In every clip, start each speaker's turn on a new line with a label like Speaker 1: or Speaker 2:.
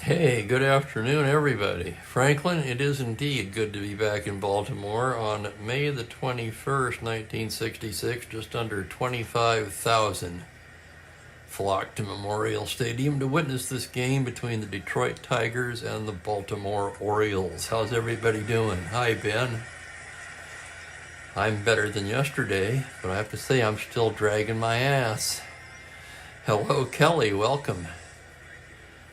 Speaker 1: Hey, good afternoon, everybody. Franklin, it is indeed good to be back in Baltimore on May the 21st, 1966. Just under 25,000 flocked to Memorial Stadium to witness this game between the Detroit Tigers and the Baltimore Orioles. How's everybody doing? Hi, Ben. I'm better than yesterday, but I have to say I'm still dragging my ass. Hello, Kelly. Welcome.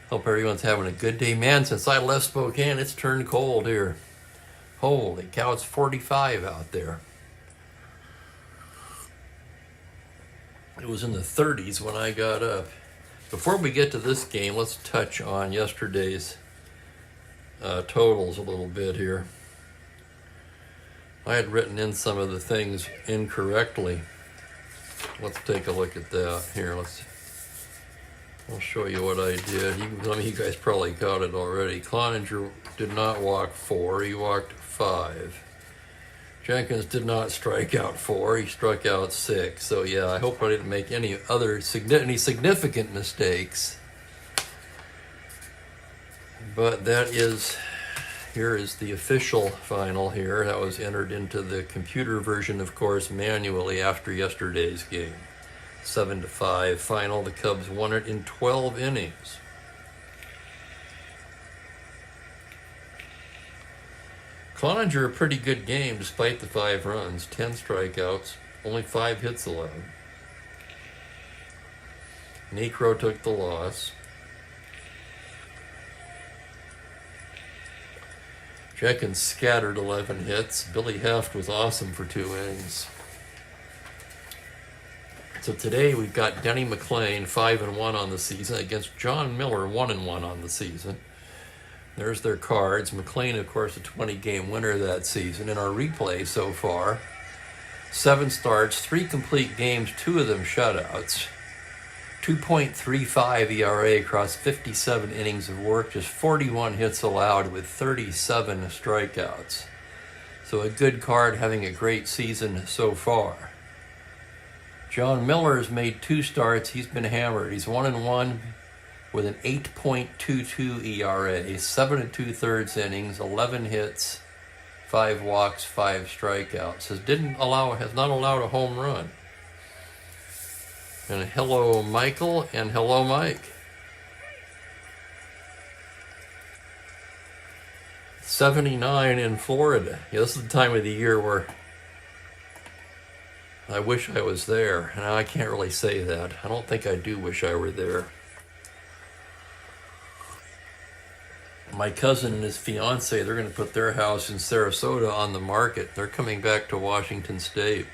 Speaker 1: Hope everyone's having a good day. Man, since I left Spokane, it's turned cold here. Holy cow, it's 45 out there. It was in the 30s when I got up. Before we get to this game, let's touch on yesterday's totals a little bit here. I had written in some of the things incorrectly. Let's take a look at that. Here, I'll show you what I did. Some of you guys probably got it already. Cloninger did not walk 4, he walked 5. Jenkins did not strike out 4, he struck out 6. So yeah, I hope I didn't make any significant mistakes. But here is the official final here. That was entered into the computer version, of course, manually after yesterday's game. 7-5 final. The Cubs won it in 12 innings. Cloninger, a pretty good game despite the 5 runs, 10 strikeouts, only 5 hits allowed. Necro took the loss. Jenkins scattered 11 hits. Billy Heft was awesome for 2 innings. So today we've got Denny McLain 5-1 on the season against John Miller 1-1 on the season. There's their cards. McLain, of course, a 20-game winner that season. In our replay so far, 7 starts, 3 complete games, 2 of them shutouts. 2.35 ERA across 57 innings of work, just 41 hits allowed with 37 strikeouts. So a good card, having a great season so far. John Miller has made 2 starts. He's been hammered. He's 1-1 with an 8.22 ERA, 7 2/3 innings, 11 hits, 5 walks, 5 strikeouts. Has not allowed a home run. And hello, Michael, and hello, Mike. 79 in Florida. Yeah, this is the time of the year where I wish I was there. And I can't really say that. I don't think I do wish I were there. My cousin and his fiance, they're going to put their house in Sarasota on the market. They're coming back to Washington State.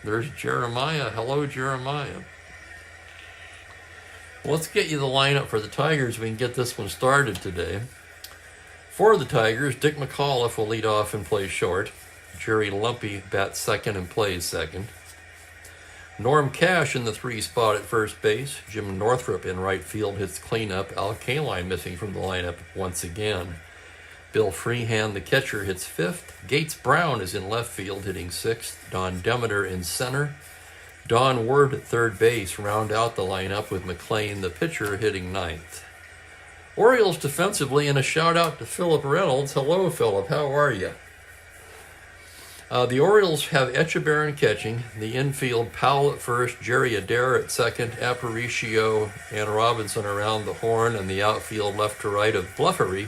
Speaker 1: There's Jeremiah. Hello, Jeremiah. Well, let's get you the lineup for the Tigers. We can get this one started today. For the Tigers, Dick McAuliffe will lead off and play short. Jerry Lumpy bats second and plays second. Norm Cash in the 3 spot at first base. Jim Northrup in right field hits cleanup. Al Kaline missing from the lineup once again. Bill Freehan, the catcher, hits 5th. Gates Brown is in left field hitting 6th. Don Demeter in center. Don Ward at third base round out the lineup with McLain, the pitcher, hitting 9th. Orioles defensively, and a shout out to Philip Reynolds. Hello, Philip. How are you? The Orioles have Echeverria catching. The infield, Powell at first, Jerry Adair at second, Aparicio and Robinson around the horn, and the outfield left to right of Bluffery,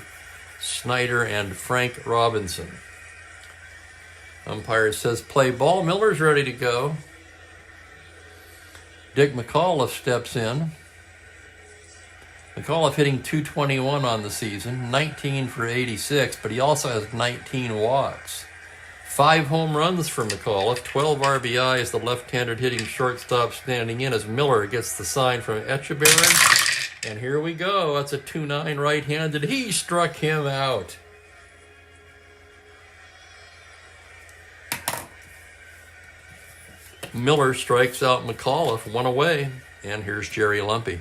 Speaker 1: Snyder, and Frank Robinson. Umpire says play ball. Miller's ready to go. Dick McAuliffe steps in. McAuliffe hitting .221 on the season, 19 for 86, but he also has 19 walks. 5 home runs for McAuliffe, 12 RBIs, the left-handed hitting shortstop standing in as Miller gets the sign from Echeverria. And here we go. That's a 2-9 right-handed. He struck him out. Miller strikes out McAuliffe, 1 away. And here's Jerry Lumpy.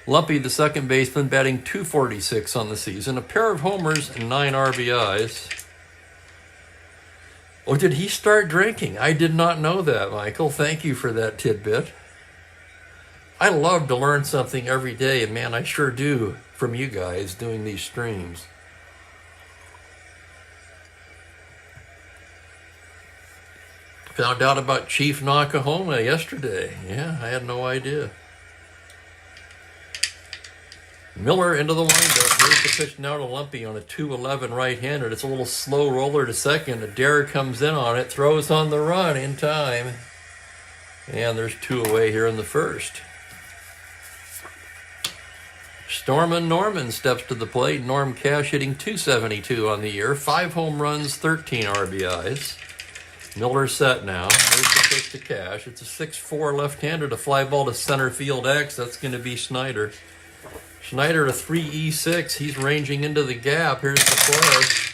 Speaker 1: Lumpy, the second baseman, batting .246 on the season, a pair of homers and 9 RBIs. Oh, did he start drinking? I did not know that, Michael. Thank you for that tidbit. I love to learn something every day, and man, I sure do from you guys doing these streams. Found out about Chief Nakahoma yesterday. Yeah, I had no idea. Miller into the windup. Here's the pitch now to Lumpy on a 2-11 right-handed. It's a little slow roller to second. Adair comes in on it, throws on the run in time. And there's 2 away here in the first. Stormin' Norman steps to the plate. Norm Cash hitting .272 on the year. 5 home runs, 13 RBIs. Miller set now. There's the pitch to Cash. It's a 6-4 left-hander to fly ball to center field X. That's going to be Snyder. Schneider to 3-E6. He's ranging into the gap. Here's the play.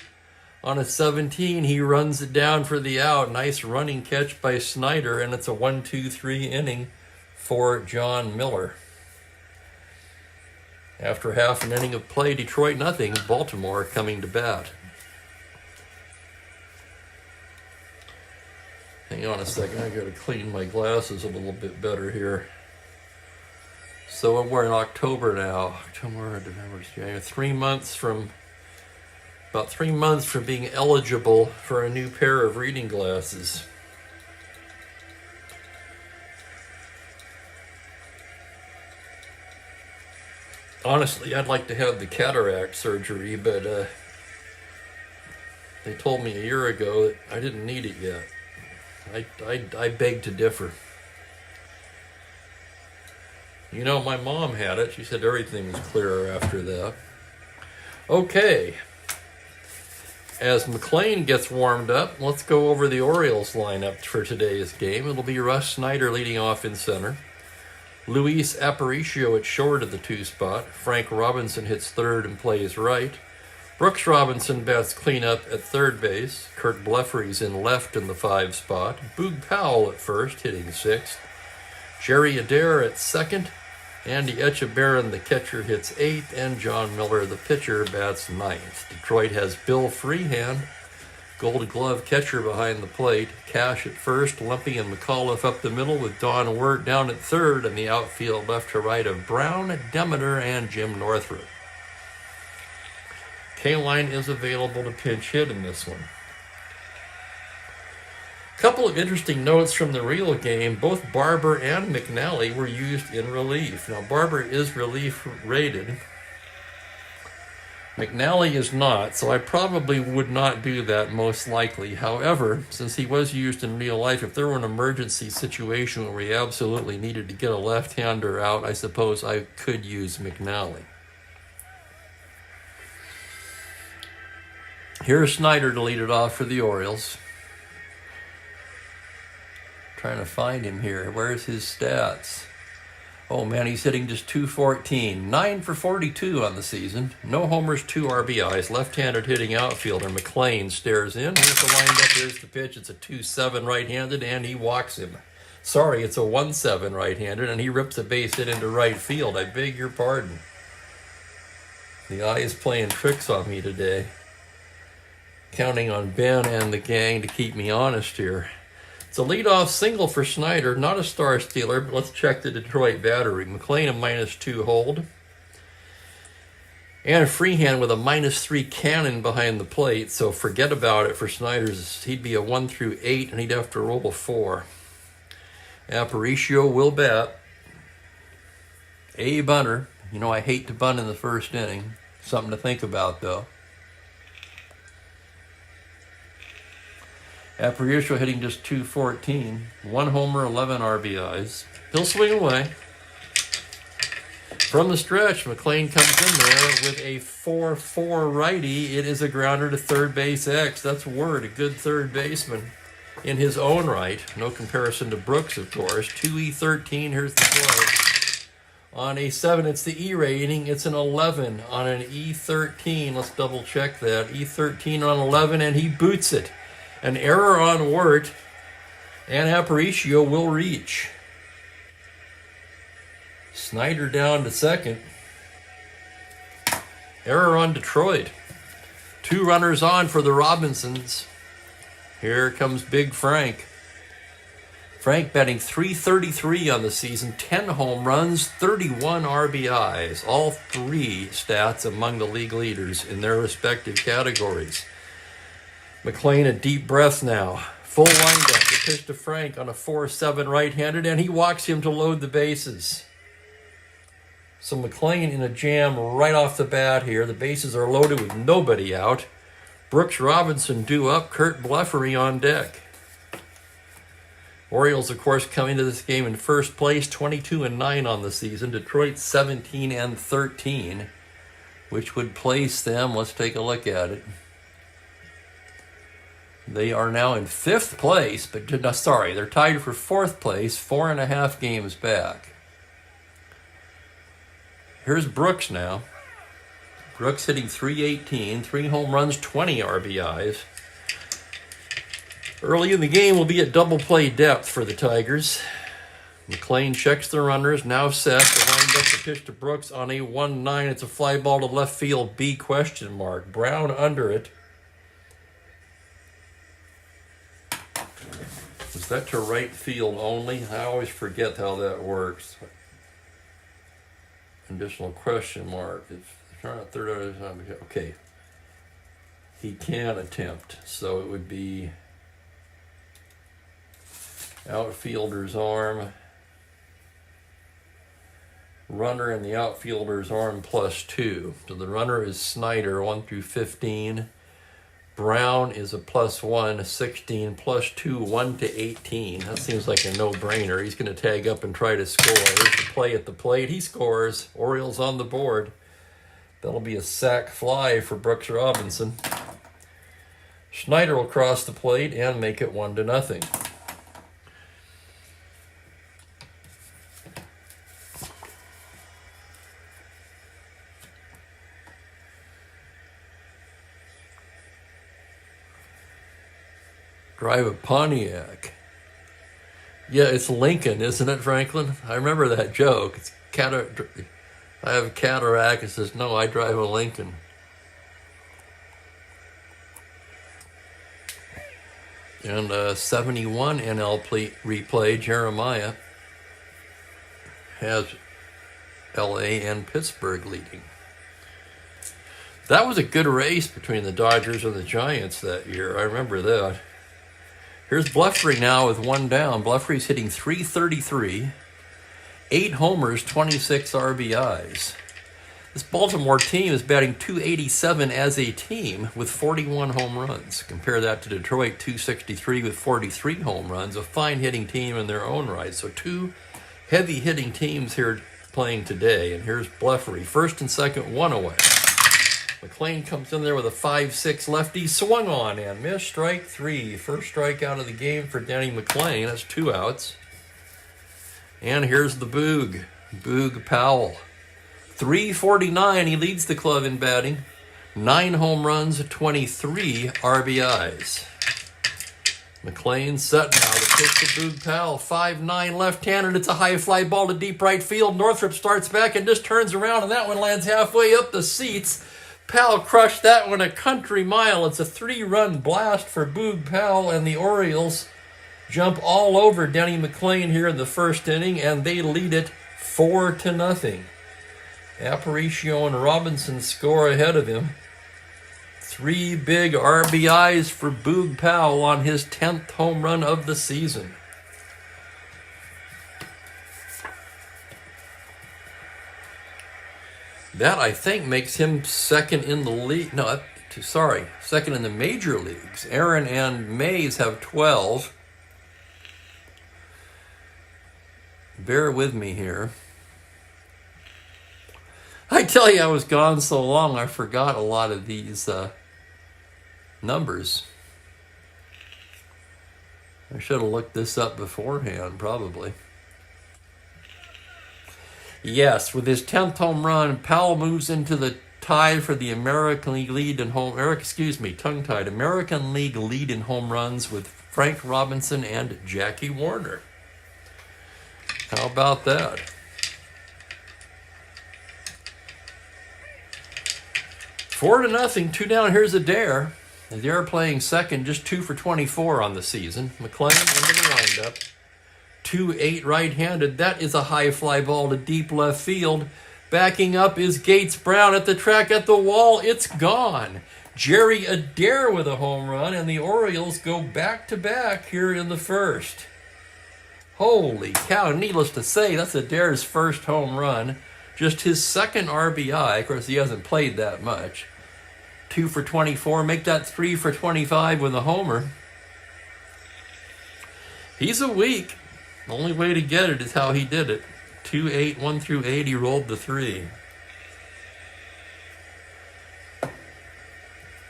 Speaker 1: On a 17, he runs it down for the out. Nice running catch by Snyder, and it's a 1-2-3 inning for John Miller. After half an inning of play, Detroit nothing. Baltimore coming to bat. Hang on a second. I got to clean my glasses a little bit better here. So we're in October now. October, November, January. 3 months from, about 3 months from being eligible for a new pair of reading glasses. Honestly, I'd like to have the cataract surgery, but they told me a year ago that I didn't need it yet. I beg to differ. You know, my mom had it. She said everything was clearer after that. Okay. As McLean gets warmed up, let's go over the Orioles lineup for today's game. It'll be Russ Snyder leading off in center. Luis Aparicio at short of the 2 spot. Frank Robinson hits third and plays right. Brooks Robinson bats cleanup at third base. Kurt Bleffery's in left in the 5 spot. Boog Powell at first, hitting 6th. Jerry Adair at second. Andy Etchebarren, the catcher, hits 8th, and John Miller, the pitcher, bats 9th. Detroit has Bill Freehan, Gold Glove catcher behind the plate. Cash at first, Lumpy and McAuliffe up the middle with Don Wirt down at third, and the outfield left to right of Brown, Demeter, and Jim Northrup. K-Line is available to pinch hit in this one. Couple of interesting notes from the real game. Both Barber and McNally were used in relief. Now, Barber is relief rated. McNally is not, so I probably would not do that most likely. However, since he was used in real life, if there were an emergency situation where we absolutely needed to get a left-hander out, I suppose I could use McNally. Here's Snyder to lead it off for the Orioles. Trying to find him here. Where's his stats? Oh man, he's hitting just .214. 9 for 42 on the season. No homers, 2 RBIs. Left-handed hitting outfielder McLean stares in. Here's the windup. Here's the pitch. It's a 2-7 right-handed, and he walks him. Sorry, it's a 1-7 right-handed, and he rips a base hit into right field. I beg your pardon. The eye is playing tricks on me today. Counting on Ben and the gang to keep me honest here. It's a leadoff single for Snyder, not a star stealer, but let's check the Detroit battery. McLean a -2 hold. And Freehan with a -3 cannon behind the plate, so forget about it for Snyder's. He'd be a 1 through 8, and he'd have to roll a 4. Aparicio will bat. A bunter. You know, I hate to bunt in the first inning. Something to think about, though. Aparicio hitting just .214. 1 homer, 11 RBIs. He'll swing away. From the stretch, McLean comes in there with a 4-4 righty. It is a grounder to third base X. That's Word, a good third baseman in his own right. No comparison to Brooks, of course. 2E13, here's the play. On a 7, it's the E rating. It's an 11 on an E13. Let's double check that. E13 on 11, and he boots it. An error on Wirt, and Aparicio will reach. Snyder down to second. Error on Detroit. 2 runners on for the Robinsons. Here comes Big Frank. Frank batting .333 on the season, 10 home runs, 31 RBIs. All three stats among the league leaders in their respective categories. McLean a deep breath now. Full windup. The pitch to Frank on a 4-7 right-handed, and he walks him to load the bases. So McLean in a jam right off the bat here. The bases are loaded with nobody out. Brooks Robinson due up, Kurt Blefary on deck. Orioles, of course, come into this game in first place, 22-9 on the season. Detroit 17-13, which would place them, let's take a look at it. They are now in fifth place, but they're tied for fourth place, 4.5 games back. Here's Brooks now. Brooks hitting .318, 3 home runs, 20 RBIs. Early in the game will be at double play depth for the Tigers. McLean checks the runners, now set. The wind up the pitch to Brooks on a 1-9. It's a fly ball to left field, B question mark. Brown under it. Was that to right field only? I always forget how that works. Additional question mark. Okay. He can attempt, so it would be outfielder's arm, runner in the outfielder's arm +2. So the runner is Snyder, 1 through 15. Brown is a +1, 16, +2, 1 to 18. That seems like a no-brainer. He's going to tag up and try to score. Here's the play at the plate. He scores. Orioles on the board. That'll be a sac fly for Brooks Robinson. Schneider will cross the plate and make it 1-0. Drive a Pontiac. Yeah, it's Lincoln, isn't it, Franklin? I remember that joke. It's I have a cataract. It says, no, I drive a Lincoln. And 71 NL replay, Jeremiah has LA and Pittsburgh leading. That was a good race between the Dodgers and the Giants that year. I remember that. Here's Blefary now with one down. Blefary's hitting .333, 8 homers, 26 RBIs. This Baltimore team is batting .287 as a team with 41 home runs. Compare that to Detroit, .263 with 43 home runs. A fine hitting team in their own right. So two heavy hitting teams here playing today. And here's Blefary, first and second, 1 away. McLean comes in there with a 5-6 lefty, swung on and missed, strike 3. First strikeout of the game for Denny McLean. That's 2 outs. And here's the Boog Powell. .349, he leads the club in batting. 9 home runs, 23 RBIs. McLean set now. The pitch to Boog Powell, 5'9", left-handed. It's a high fly ball to deep right field. Northrup starts back and just turns around, and that one lands halfway up the seats. Powell crushed that one a country mile. It's a 3-run blast for Boog Powell, and the Orioles jump all over Denny McLean here in the first inning, and they lead it 4-0. Aparicio and Robinson score ahead of him. 3 big RBIs for Boog Powell on his 10th home run of the season. That, I think, makes him second in the league. Second in the major leagues. Aaron and Mays have 12. Bear with me here. I tell you, I was gone so long, I forgot a lot of these numbers. I should have looked this up beforehand, probably. Yes, with his 10th home run, Powell moves into the tie for the American League lead in tongue-tied. American League lead in home runs with Frank Robinson and Jackie Warner. How about that? 4-0, 2 down. Here's Adair. They're playing second, just 2 for 24 on the season. McLean into the windup. 2-8 right-handed. That is a high fly ball to deep left field. Backing up is Gates Brown at the track, at the wall. It's gone. Jerry Adair with a home run, and the Orioles go back-to-back here in the first. Holy cow, needless to say, that's Adair's first home run. Just his second RBI. Of course, he hasn't played that much. 2 for 24. Make that 3 for 25 with a homer. He's a weak. The only way to get it is how he did it. 2-8, 1 through 8, he rolled the 3.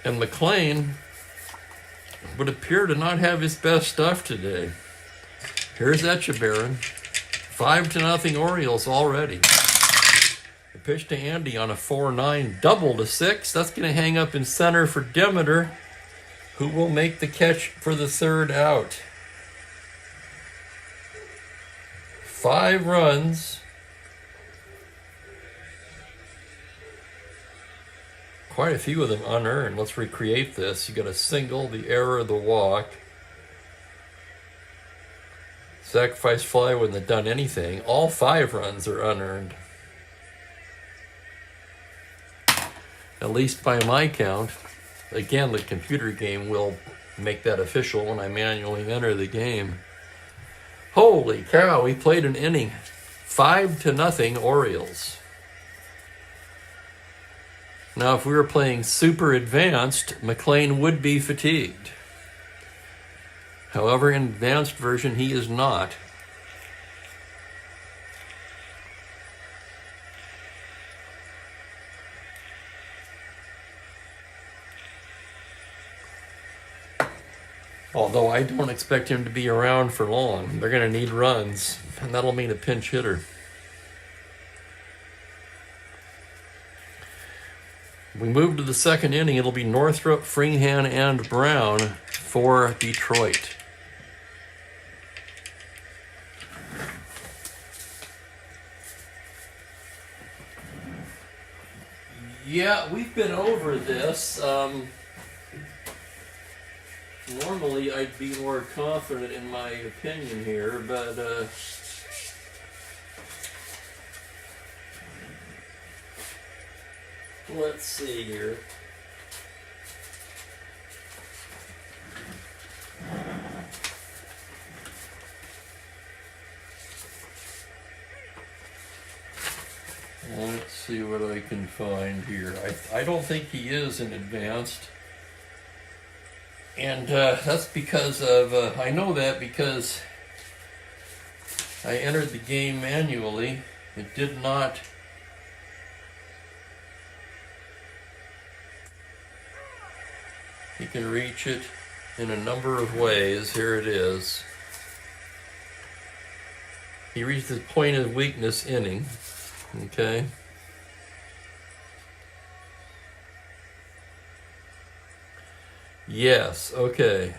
Speaker 1: And McLean would appear to not have his best stuff today. Here's Echebarren. 5-0 Orioles already. The pitch to Andy on a 4-9 double to 6. That's going to hang up in center for Demeter, who will make the catch for the third out. 5 runs. Quite a few of them unearned. Let's recreate this. You got a single, the error, the walk. Sacrifice fly wouldn't have done anything. All 5 runs are unearned. At least by my count. Again, the computer game will make that official when I manually enter the game. Holy cow, we played an inning. 5-0 Orioles. Now, if we were playing super advanced, McLean would be fatigued. However, in advanced version, he is not. Although I don't expect him to be around for long. They're going to need runs, and that'll mean a pinch hitter. We move to the second inning. It'll be Northrup, Freehan, and Brown for Detroit. Yeah, we've been over this. Normally, I'd be more confident in my opinion here, but let's see here. Let's see what I can find here. I don't think he is in advanced. And that's because of, I know that because I entered the game manually. It did not you can reach it in a number of ways. Here it is. He reached his point of weakness inning. Okay. Yes, okay.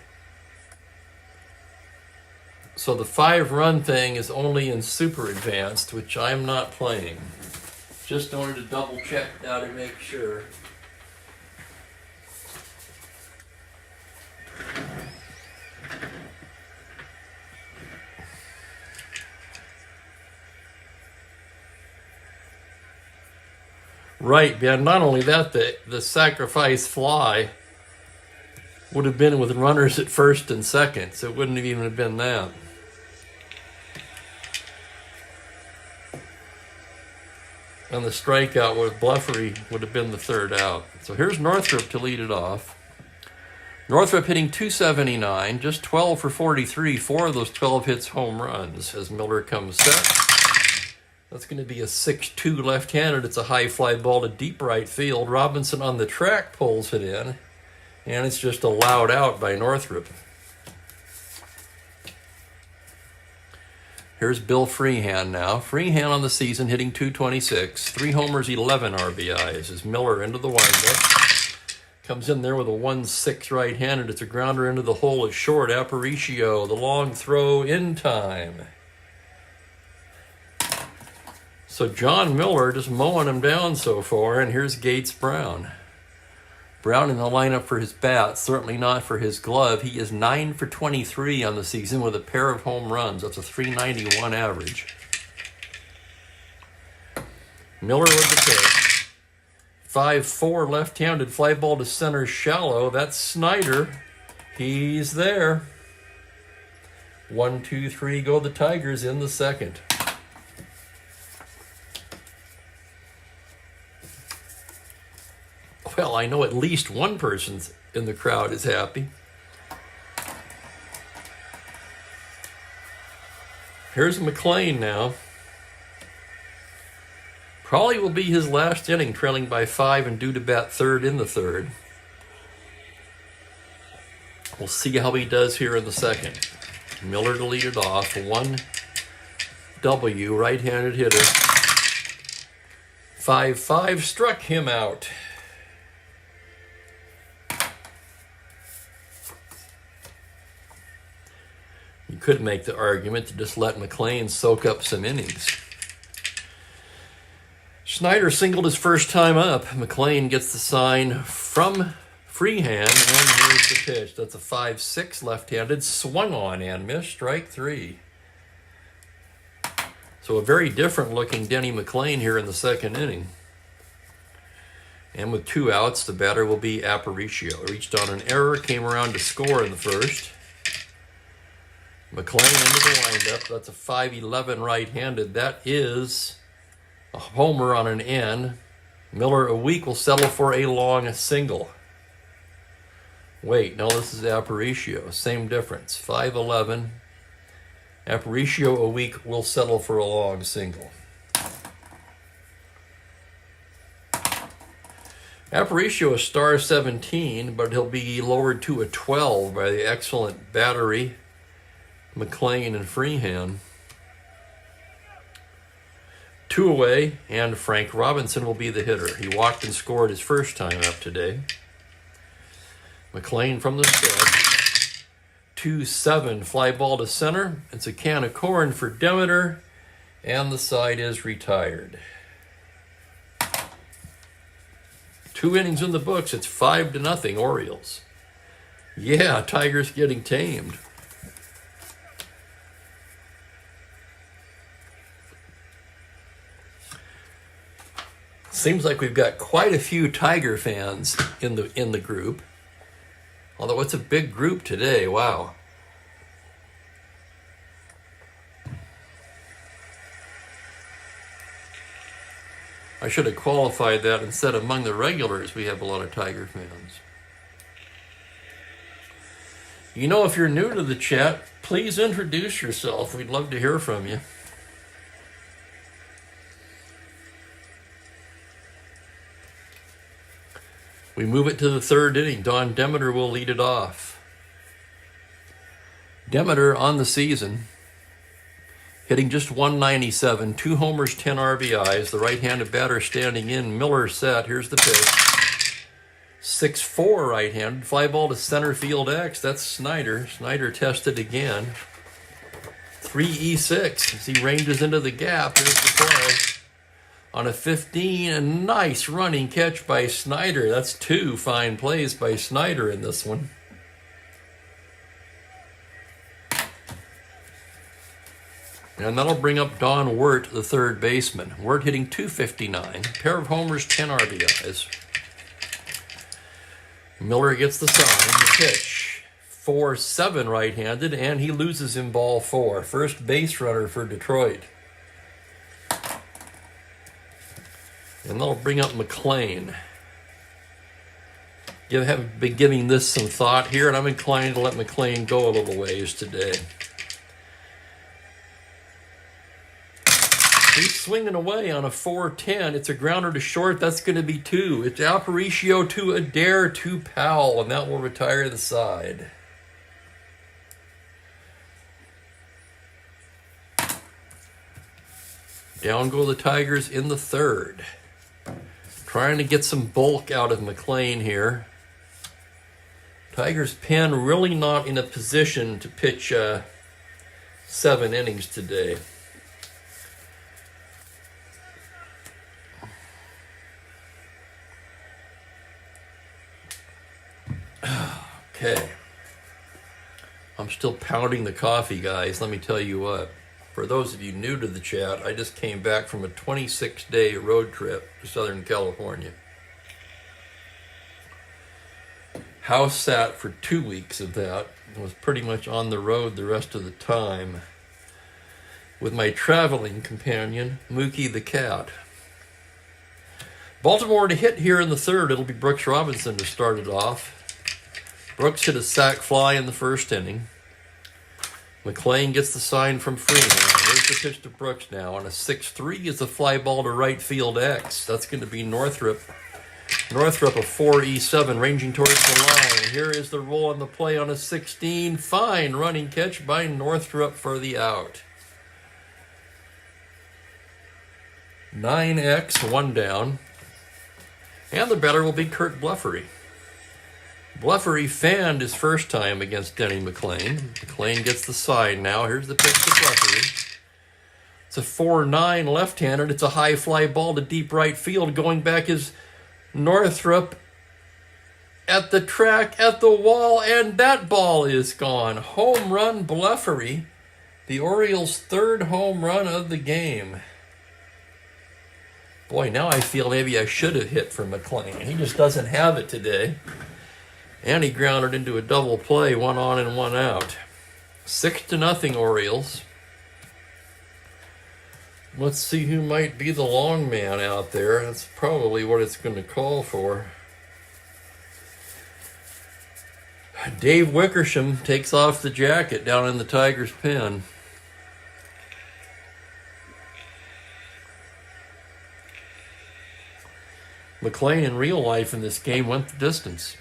Speaker 1: So the 5-run thing is only in super advanced, which I'm not playing. Just wanted to double check now to make sure. Right, yeah, not only that, the sacrifice fly would have been with runners at first and second, so it wouldn't have even been that. And the strikeout with Bluffery would have been the third out. So here's Northrup to lead it off. Northrup hitting .279, just 12 for 43, 4 of those 12 hits home runs as Miller comes set. That's going to be a 6-2 left-handed. It's a high fly ball to deep right field. Robinson on the track pulls it in, and it's just allowed out by Northrup. Here's Bill Freehan now. Freehan on the season hitting .226, 3 homers, 11 RBIs as Miller into the windup. Comes in there with a 1-6 right-handed. It's a grounder into the hole. It's short. Aparicio, the long throw in time. So John Miller just mowing him down so far, and here's Gates Brown. Brown in the lineup for his bat, certainly not for his glove. He is 9 for 23 on the season with a pair of home runs. That's a .391 average. Miller with the pitch. 5-4 left-handed fly ball to center shallow. That's Snyder. He's there. 1, 2, 3 go the Tigers in the second. Well, I know at least one person in the crowd is happy. Here's McLean now. Probably will be his last inning, trailing by 5 and due to bat third in the third. We'll see how he does here in the second. Miller to lead it off. 1W, right-handed hitter. 5-5 struck him out. You could make the argument to just let McLean soak up some innings. Snyder singled his first time up. McLean gets the sign from Freehand, and here's the pitch. That's a 5-6 left-handed, swung on and missed, strike 3. So a very different looking Denny McLean here in the second inning. And with 2 outs, the batter will be Aparicio. Reached on an error, came around to score in the first. McLean into the windup. That's a 5-11 right-handed. That is a homer on an N. Miller a week will settle for a long single. Wait, no, this is Aparicio. Same difference. 5-11. Aparicio a week will settle for a long single. Aparicio is star 17, but he'll be lowered to a 12 by the excellent battery, McLean and Freehand. 2 away, and Frank Robinson will be the hitter. He walked and scored his first time up today. McLean from the stretch. 2-7, fly ball to center. It's a can of corn for Demeter, and the side is retired. 2 innings in the books. It's 5-0 Orioles. Yeah, Tigers getting tamed. Seems like we've got quite a few Tiger fans in the group. Although it's a big group today, wow. I should have qualified that and said among the regulars we have a lot of Tiger fans. You know, if you're new to the chat, please introduce yourself. We'd love to hear from you. We move it to the third inning. Don Demeter will lead it off. Demeter on the season, hitting just .197, 2 homers, 10 RBIs. The right-handed batter standing in. Miller set. Here's the pitch. 6-4 right-handed. Fly ball to center field X. That's Snyder. Snyder tested again. 3-6 as he ranges into the gap. Here's the play. On a 15, a nice running catch by Snyder. That's 2 fine plays by Snyder in this one. And that'll bring up Don Wirt, the third baseman. Wirt hitting .259, pair of homers, 10 RBIs. Miller gets the sign, the pitch. 4-7 right-handed, and he loses in ball 4. First base runner for Detroit. And that'll bring up McLean. Have been giving this some thought here, and I'm inclined to let McLean go a little ways today. He's swinging away on a 4-10. It's a grounder to short. That's going to be 2. It's Aparicio to Adair to Powell, and that will retire the side. Down go the Tigers in the third. Trying to get some bulk out of McLean here. Tigers pen really not in a position to pitch 7 innings today. Okay. I'm still pounding the coffee, guys. Let me tell you what. For those of you new to the chat, I just came back from a 26-day road trip to Southern California. House sat for 2 weeks of that. I was pretty much on the road the rest of the time with my traveling companion, Mookie the cat. Baltimore to hit here in the third. It'll be Brooks Robinson to start it off. Brooks hit a sac fly in the first inning. McLean gets the sign from Freeman. Here's the pitch to Brooks now. On a 6-3 is a fly ball to right field X. That's going to be Northrup. Northrup, a 4-7, ranging towards the line. Here is the roll on the play on a 16. Fine running catch by Northrup for the out. 9X, one down. And the batter will be Kurt Bleffery. Bleffery fanned his first time against Denny McLean. McLean gets the sign now. Here's the pitch to Bleffery. It's a 4-9 left-handed. It's a high fly ball to deep right field. Going back is Northrup at the track, at the wall, and that ball is gone. Home run Bleffery. The Orioles' third home run of the game. Boy, now I feel maybe I should have hit for McLean. He just doesn't have it today. And he grounded into a double play, 1 on and 1 out. 6-0 Orioles. Let's see who might be the long man out there. That's probably what it's going to call for. Dave Wickersham takes off the jacket down in the Tigers' pen. McLean in real life in this game went the distance.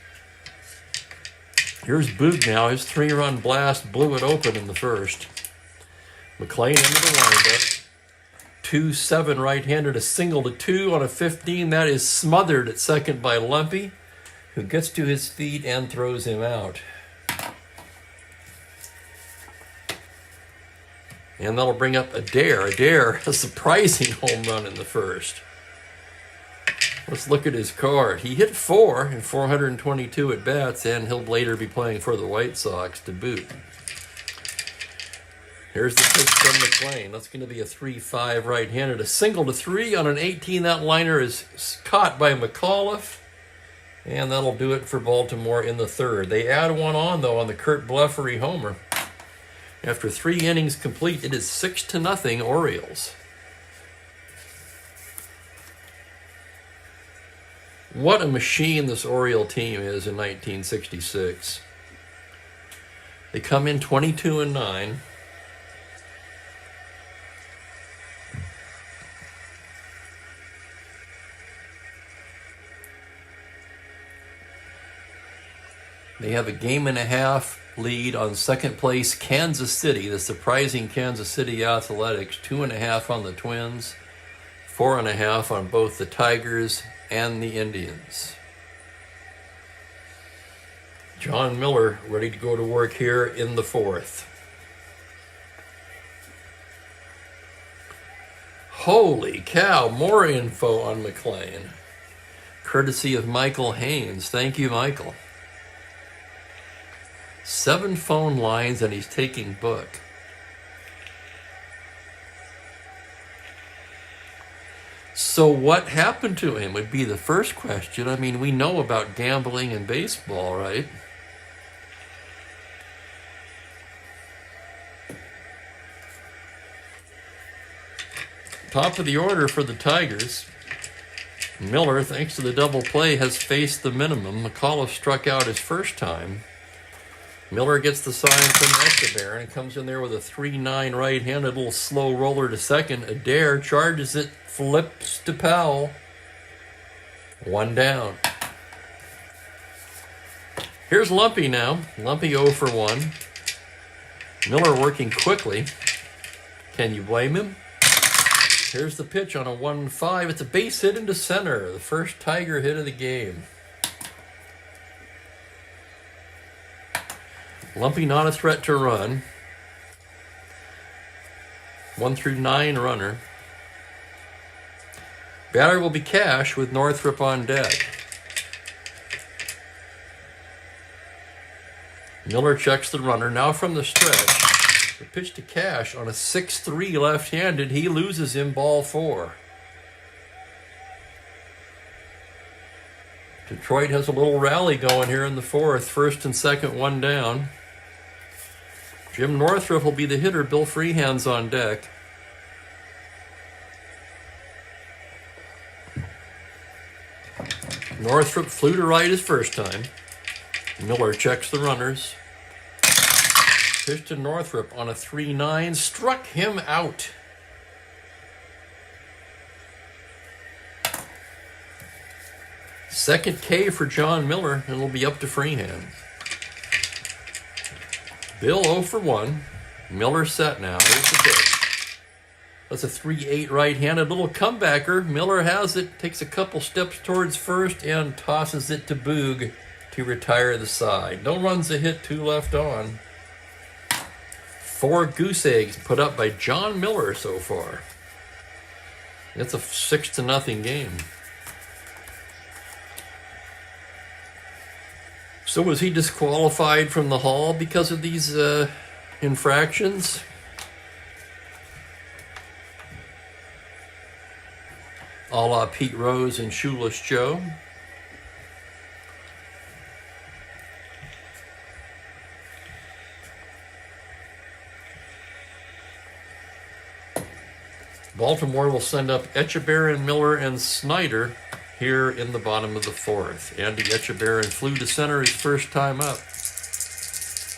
Speaker 1: Here's Boog now. His 3-run blast blew it open in the first. McLean into the windup. 2-7 right-handed, a single to 2 on a 15. That is smothered at second by Lumpy, who gets to his feet and throws him out. And that'll bring up Adair. Adair, a surprising home run in the first. Let's look at his card. He hit 4 in 422 at-bats, and he'll later be playing for the White Sox to boot. Here's the pitch from McLean. That's going to be a 3-5 right-handed. A single to 3 on an 18. That liner is caught by McAuliffe. And that'll do it for Baltimore in the third. They add 1 on, though, on the Kurt Bleffery homer. After 3 innings complete, it is 6-0 Orioles. What a machine this Oriole team is in 1966. They come in 22-9. They have a 1.5 lead on second place Kansas City, the surprising Kansas City Athletics. 2.5 on the Twins, 4.5 on both the Tigers and the Indians. John Miller ready to go to work here in the fourth. Holy cow, more info on McLean. Courtesy of Michael Haynes. Thank you, Michael. 7 phone lines and he's taking book. So what happened to him would be the first question. I mean, we know about gambling and baseball, right? Top of the order for the Tigers. Miller, thanks to the double play, has faced the minimum. McAuliffe struck out his first time. Miller gets the sign from Adair and comes in there with a 3-9 right-handed little slow roller to second. Adair charges it, flips to Powell. 1 down. Here's Lumpy now. Lumpy 0 for 1. Miller working quickly. Can you blame him? Here's the pitch on a 1-5. It's a base hit into center. The first Tiger hit of the game. Lumpy not a threat to run. 1 through 9 runner. Batter will be Cash with Northrup on deck. Miller checks the runner. Now from the stretch, the pitch to Cash on a 6-3 left-handed. He loses him, ball 4. Detroit has a little rally going here in the 4th. First and second, one down. Jim Northrup will be the hitter. Bill Freehand's on deck. Northrup flew to right his first time. Miller checks the runners. Pitch to Northrup on a 3-9. Struck him out. Second K for John Miller, and it'll be up to Freehand. Bill 0 for 1. Miller set now. Here's the pitch. That's a 3-8 right-handed little comebacker. Miller has it, takes a couple steps towards first, and tosses it to Boog to retire the side. No runs a hit, 2 left on. 4 goose eggs put up by John Miller so far. It's a 6-0 game. So was he disqualified from the Hall because of these infractions? A la Pete Rose and Shoeless Joe. Baltimore will send up Echeverria, Miller, and Snyder here in the bottom of the 4th. Andy Echeverria flew to center his first time up.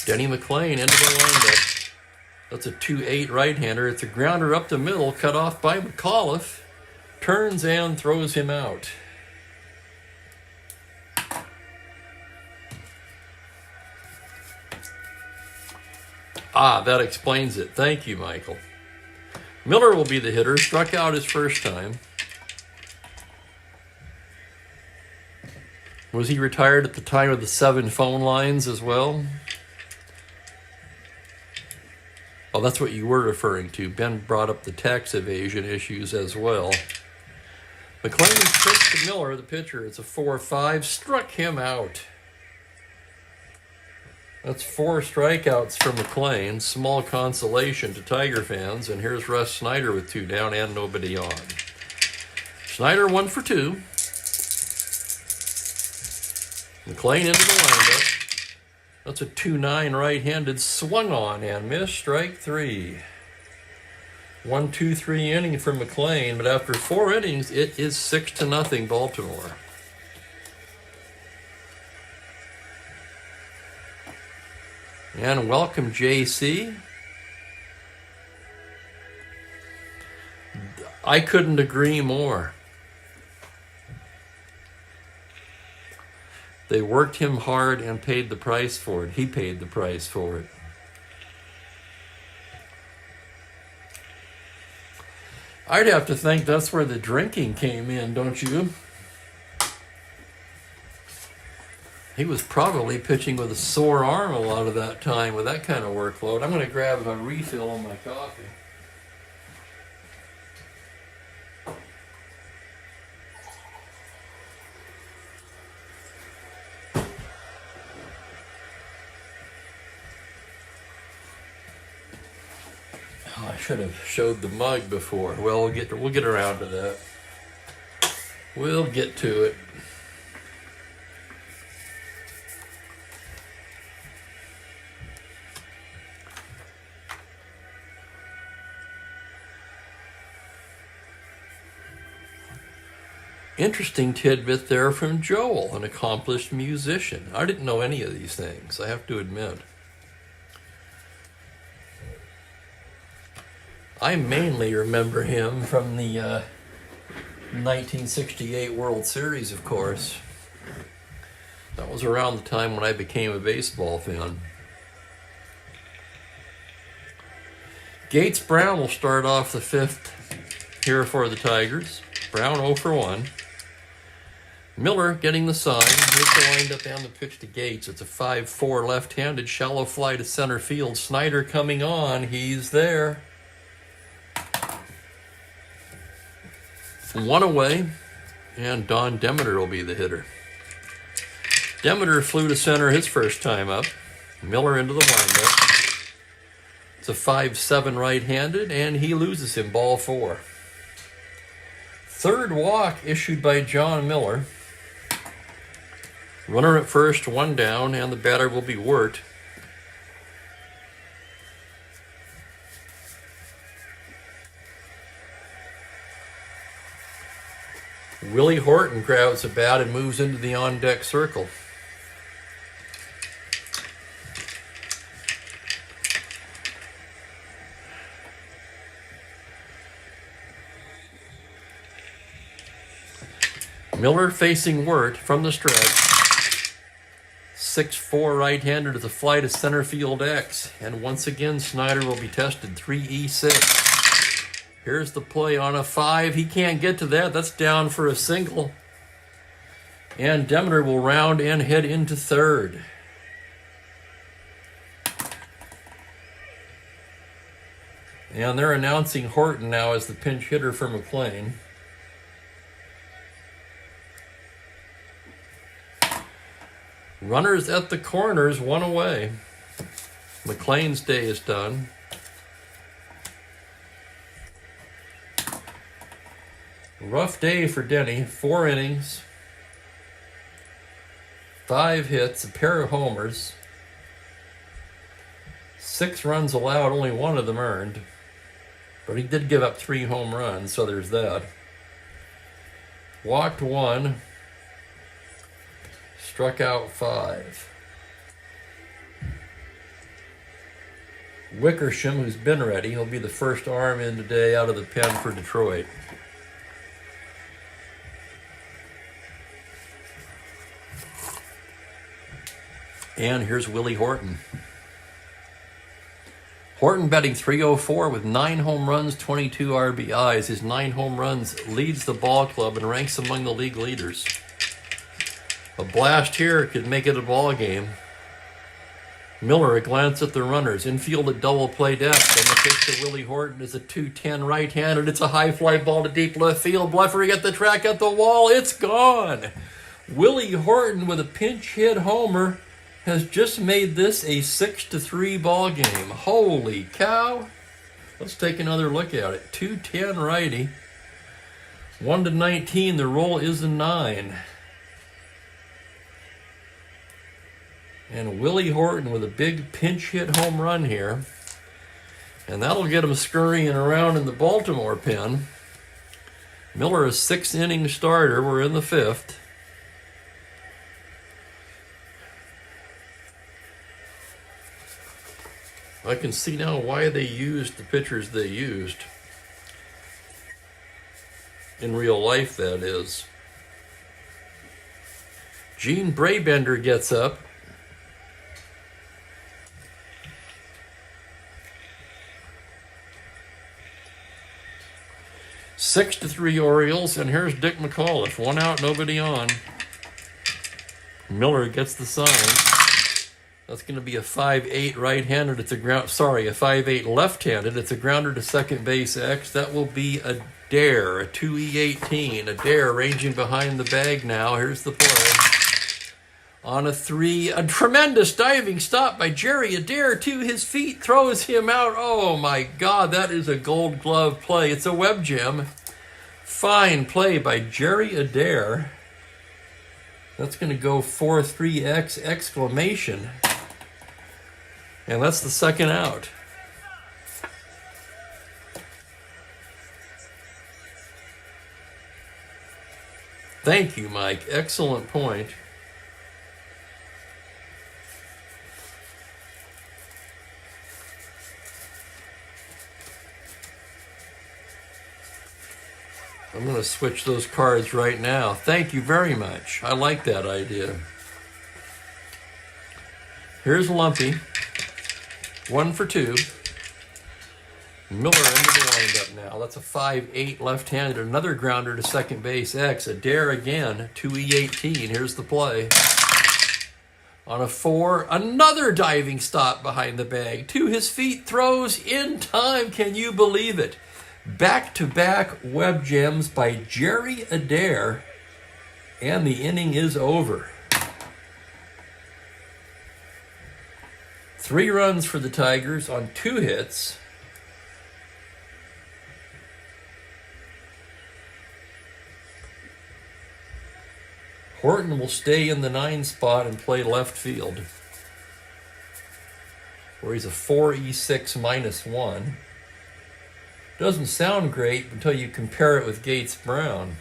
Speaker 1: Denny McLain into the windup. That's a 2-8 right-hander. It's a grounder up the middle, cut off by McAuliffe. Turns and throws him out. That explains it. Thank you, Michael. Miller will be the hitter. Struck out his first time. Was he retired at the time of the 7 phone lines as well? Oh, that's what you were referring to. Ben brought up the tax evasion issues as well. McLain pitched to Miller, the pitcher. It's a 4-5. Struck him out. That's 4 strikeouts for McLain. Small consolation to Tiger fans. And here's Russ Snyder with 2 down and nobody on. Snyder 1 for 2. McLain into the windup. That's a 2-9 right-handed. Swung on and missed. Strike 3. 1-2-3 inning for McLain, but after 4 innings, it is 6-0 Baltimore. And welcome, JC. I couldn't agree more. They worked him hard and paid the price for it. He paid the price for it. I'd have to think that's where the drinking came in, don't you? He was probably pitching with a sore arm a lot of that time with that kind of workload. I'm going to grab a refill on my coffee. Oh, I should have showed the mug before. Well, we'll get around to that. We'll get to it. Interesting tidbit there from Joel, an accomplished musician. I didn't know any of these things, I have to admit. I mainly remember him from the 1968 World Series, of course. That was around the time when I became a baseball fan. Gates Brown will start off the 5th here for the Tigers. Brown 0 for 1. Miller getting the sign. Here's the windup and the pitch to Gates. It's a 5-4 left-handed shallow fly to center field. Snyder coming on. He's there. 1 away, and Don Demeter will be the hitter. Demeter flew to center his first time up. Miller into the windup. It's a 5-7 right-handed, and he loses him, ball 4. Third walk issued by John Miller. Runner at first, 1 down, and the batter will be Wirt. Willie Horton grabs a bat and moves into the on-deck circle. Miller facing Wirt from the stretch. 6-4 right-hander to the flight of center field X. And once again, Snyder will be tested 3-6. Here's the play on a 5. He can't get to that. That's down for a single. And Demeter will round and head into third. And they're announcing Horton now as the pinch hitter for McLean. Runners at the corners, 1 away. McLean's day is done. Rough day for Denny. 4 innings, 5 hits, a pair of homers, 6 runs allowed, only 1 of them earned. But he did give up 3 home runs, so there's that. Walked 1, struck out 5. Wickersham, who's been ready, he'll be the first arm in today out of the pen for Detroit. And here's Willie Horton. Horton batting .304 with 9 home runs, 22 RBIs. His 9 home runs leads the ball club and ranks among the league leaders. A blast here could make it a ball game. Miller, a glance at the runners. Infield at double play depth. And the pitch to Willie Horton is a 2-10 right-handed. It's a high fly ball to deep left field. Bleffery at the track at the wall. It's gone. Willie Horton with a pinch hit homer has just made this a 6-3 ball game. Holy cow. Let's take another look at it. 2-10 righty. 1-19. The roll is a 9. And Willie Horton with a big pinch hit home run here. And that'll get him scurrying around in the Baltimore pen. Miller, a 6-inning starter. We're in the 5th. I can see now why they used the pitchers they used. In real life, that is. Gene Brabender gets up. Six to 3 Orioles, and here's Dick McAuliffe. 1 out, nobody on. Miller gets the sign. That's going to be a 5-8 right-handed. It's a 5-8 left-handed. It's a grounder to second base X. That will be a dare, a 2E18. A dare ranging behind the bag now. Here's the play. On a 3, a tremendous diving stop by Jerry Adair to his feet, throws him out. Oh my God, that is a gold glove play. It's a web gem. Fine play by Jerry Adair. That's going to go 4-3X exclamation. And that's the second out. Thank you, Mike. Excellent point. I'm going to switch those cards right now. Thank you very much. I like that idea. Here's Lumpy. 1 for 2. Miller into the windup now. That's a 5-8 left-handed. Another grounder to second base X. Adair again. 2E18. Here's the play. On a 4, another diving stop behind the bag. To his feet, throws in time. Can you believe it? Back-to-back web gems by Jerry Adair. And the inning is over. 3 runs for the Tigers on 2 hits. Horton will stay in the 9 spot and play left field, where he's a 4E6 -1. Doesn't sound great until you compare it with Gates Brown.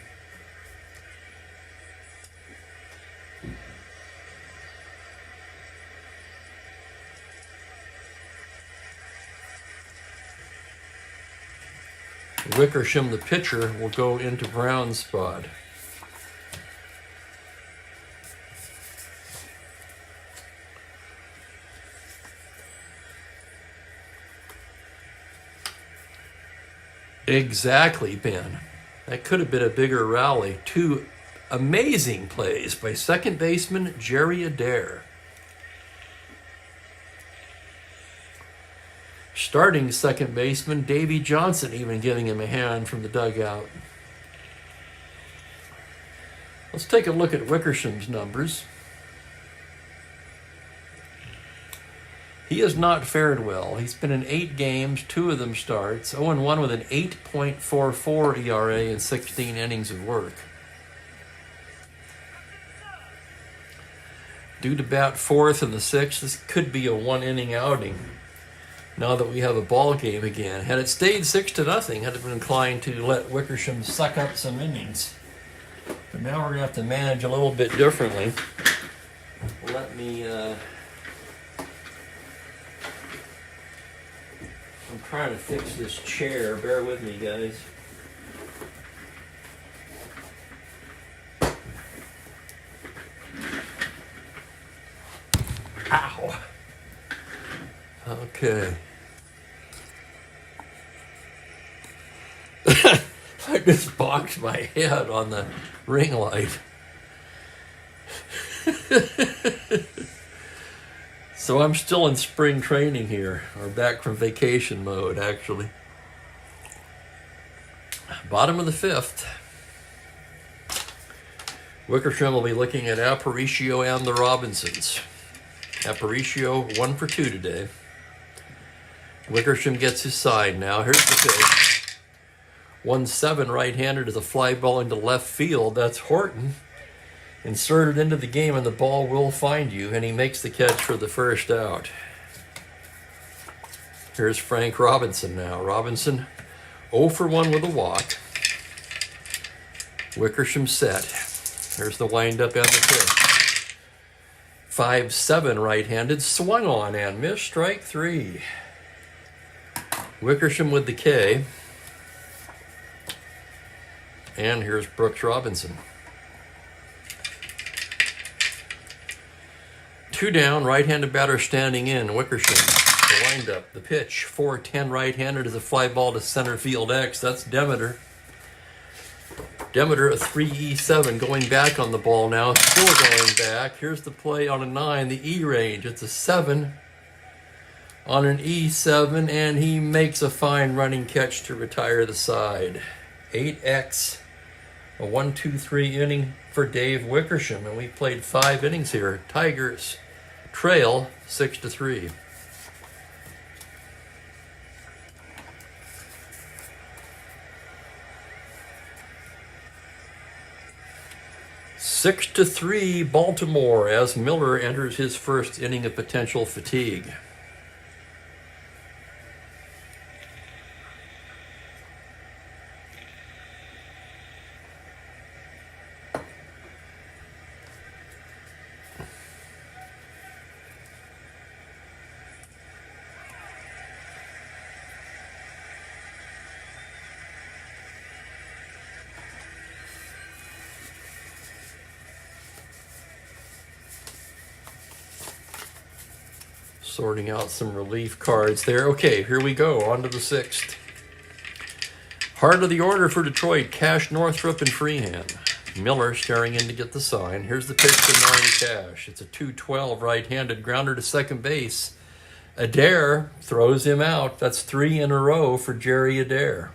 Speaker 1: Wickersham, the pitcher, will go into Brown's spot. Exactly, Ben. That could have been a bigger rally. 2 amazing plays by second baseman Jerry Adair. Starting second baseman Davey Johnson even giving him a hand from the dugout. Let's take a look at Wickersham's numbers. He has not fared well. He's been in 8 games, 2 of them starts, 0-1 with an 8.44 ERA in 16 innings of work. Due to bat 4th and the 6th, this could be a 1-inning outing. Now that we have a ball game again. Had it stayed 6-0, I'd have been inclined to let Wickersham suck up some innings. But now we're going to have to manage a little bit differently. Let me... I'm trying to fix this chair. Bear with me, guys. Ow. Okay. I just boxed my head on the ring light. So I'm still in spring training here, or back from vacation mode, actually. Bottom of the 5th. Wickersham will be looking at Aparicio and the Robinsons. Aparicio 1 for 2 today. Wickersham gets his side now. Here's the pitch. 1-7 right-handed is a fly ball into left field. That's Horton. Inserted into the game, and the ball will find you, and he makes the catch for the first out. Here's Frank Robinson now. Robinson 0 for 1 with a walk. Wickersham set. Here's the windup and the pitch. 5-7 right-handed, swung on and missed, strike 3. Wickersham with the K. And here's Brooks Robinson. 2 down, right-handed batter standing in. Wickersham, the windup, the pitch. 4-10 right-handed is a fly ball to center field X. That's Demeter. Demeter, a 3E7, going back on the ball now. Still going back. Here's the play on a 9, the E range. It's a 7 on an E7, and he makes a fine running catch to retire the side. 8X, a 1-2-3 inning for Dave Wickersham, and we played 5 innings here. Tigers trail 6-3. Six to 3 Baltimore as Miller enters his first inning of potential fatigue. Sorting out some relief cards there. Okay, here we go. On to the 6th. Heart of the order for Detroit. Cash, Northrup, and Freehan. Miller staring in to get the sign. Here's the pitch to Norrie Cash. It's a 2-12 right-handed grounder to second base. Adair throws him out. That's 3 in a row for Jerry Adair.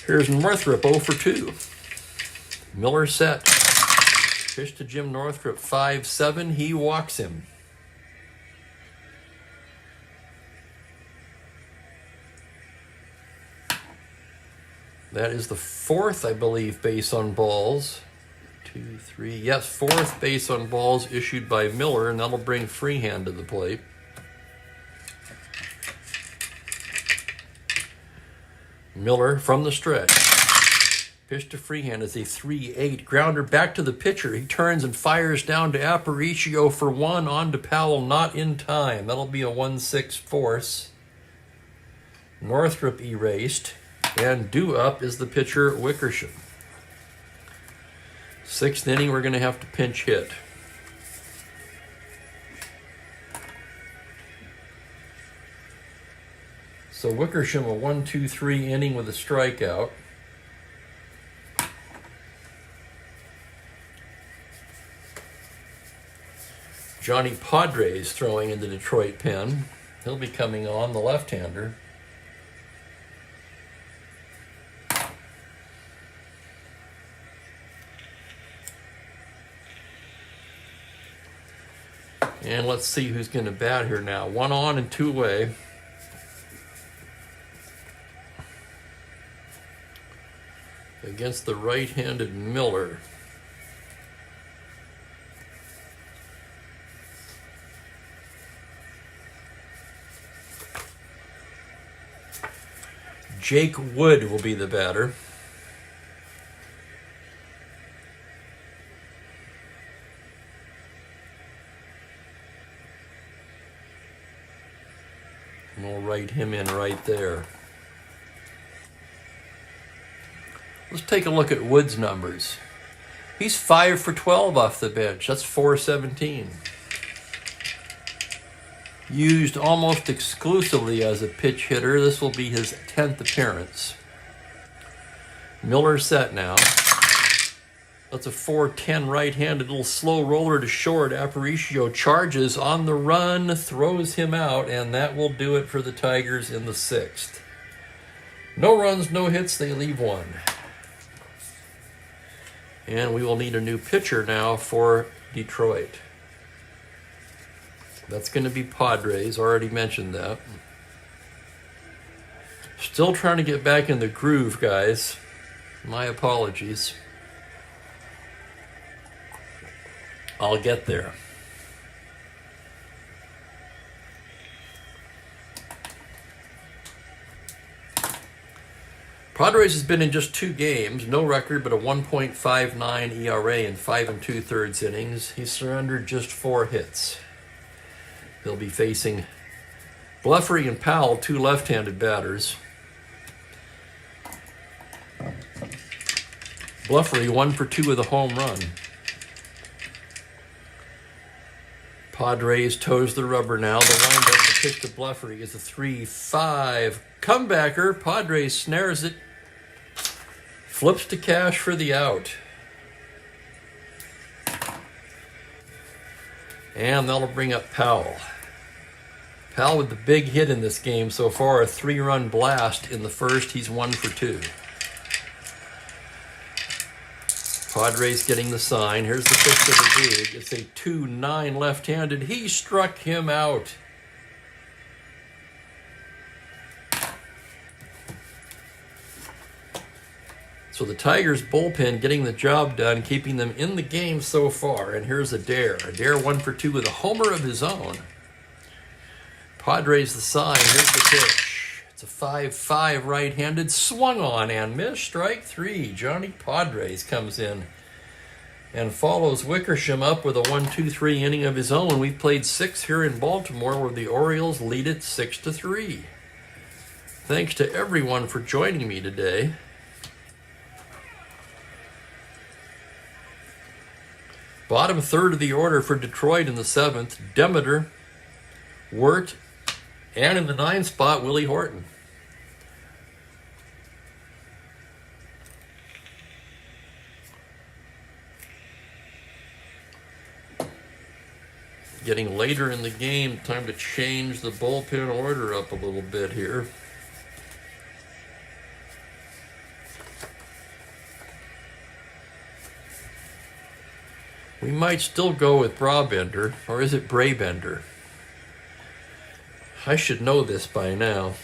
Speaker 1: Here's Northrup 0 for 2. Miller set. Pitch to Jim Northrup, 5-7. He walks him. That is the fourth, I believe, base on balls. 2, 3. Yes, fourth base on balls issued by Miller, and that'll bring Freehand to the plate. Miller from the stretch. Pitch to Freehand is a 3-8. Grounder back to the pitcher. He turns and fires down to Aparicio for 1. On to Powell, not in time. That'll be a 1-6 force. Northrup erased. And due up is the pitcher, Wickersham. 6th inning, we're going to have to pinch hit. So Wickersham, a 1-2-3 inning with a strikeout. Johnny Padres throwing in the Detroit pen. He'll be coming on, the left-hander. And let's see who's going to bat here now. 1 on and 2 away. Against the right-handed Miller. Jake Wood will be the batter. And we'll write him in right there. Let's take a look at Wood's numbers. He's 5 for 12 off the bench. That's .417. Used almost exclusively as a pitch hitter. This will be his 10th appearance. Miller set now. That's a 4-10 right-handed little slow roller to short. Aparicio charges on the run, throws him out, and that will do it for the Tigers in the 6th. No runs, no hits, they leave 1. And we will need a new pitcher now for Detroit. That's going to be Padres, already mentioned that. Still trying to get back in the groove, guys. My apologies. I'll get there. Padres has been in just 2 games, no record but a 1.59 ERA in 5 2/3 innings. He's surrendered just 4 hits. They'll be facing Bluffery and Powell, 2 left-handed batters. Bluffery 1 for 2 with a home run. Padres toes the rubber now. The windup, the pitch to Bluffery is a 3-5 comebacker. Padres snares it. Flips to Cash for the out. And that'll bring up Powell. Powell with the big hit in this game so far, a 3-run blast in the first. He's 1 for 2. Padres getting the sign. Here's the pitch to the big. It's a 2-9 left-handed. He struck him out. So the Tigers bullpen getting the job done, keeping them in the game so far. And here's Adair. Adair 1 for 2 with a homer of his own. Padres the sign. Here's the pitch. It's a 5-5 right-handed, swung on and missed. Strike 3. Johnny Padres comes in and follows Wickersham up with a 1-2-3 inning of his own. We've played 6 here in Baltimore where the Orioles lead it 6-3. Thanks to everyone for joining me today. Bottom third of the order for Detroit in the 7th, Demeter, Wirt, and in the 9th spot, Willie Horton. Getting later in the game, time to change the bullpen order up a little bit here. We might still go with Brabender, or is it Brabender? I should know this by now.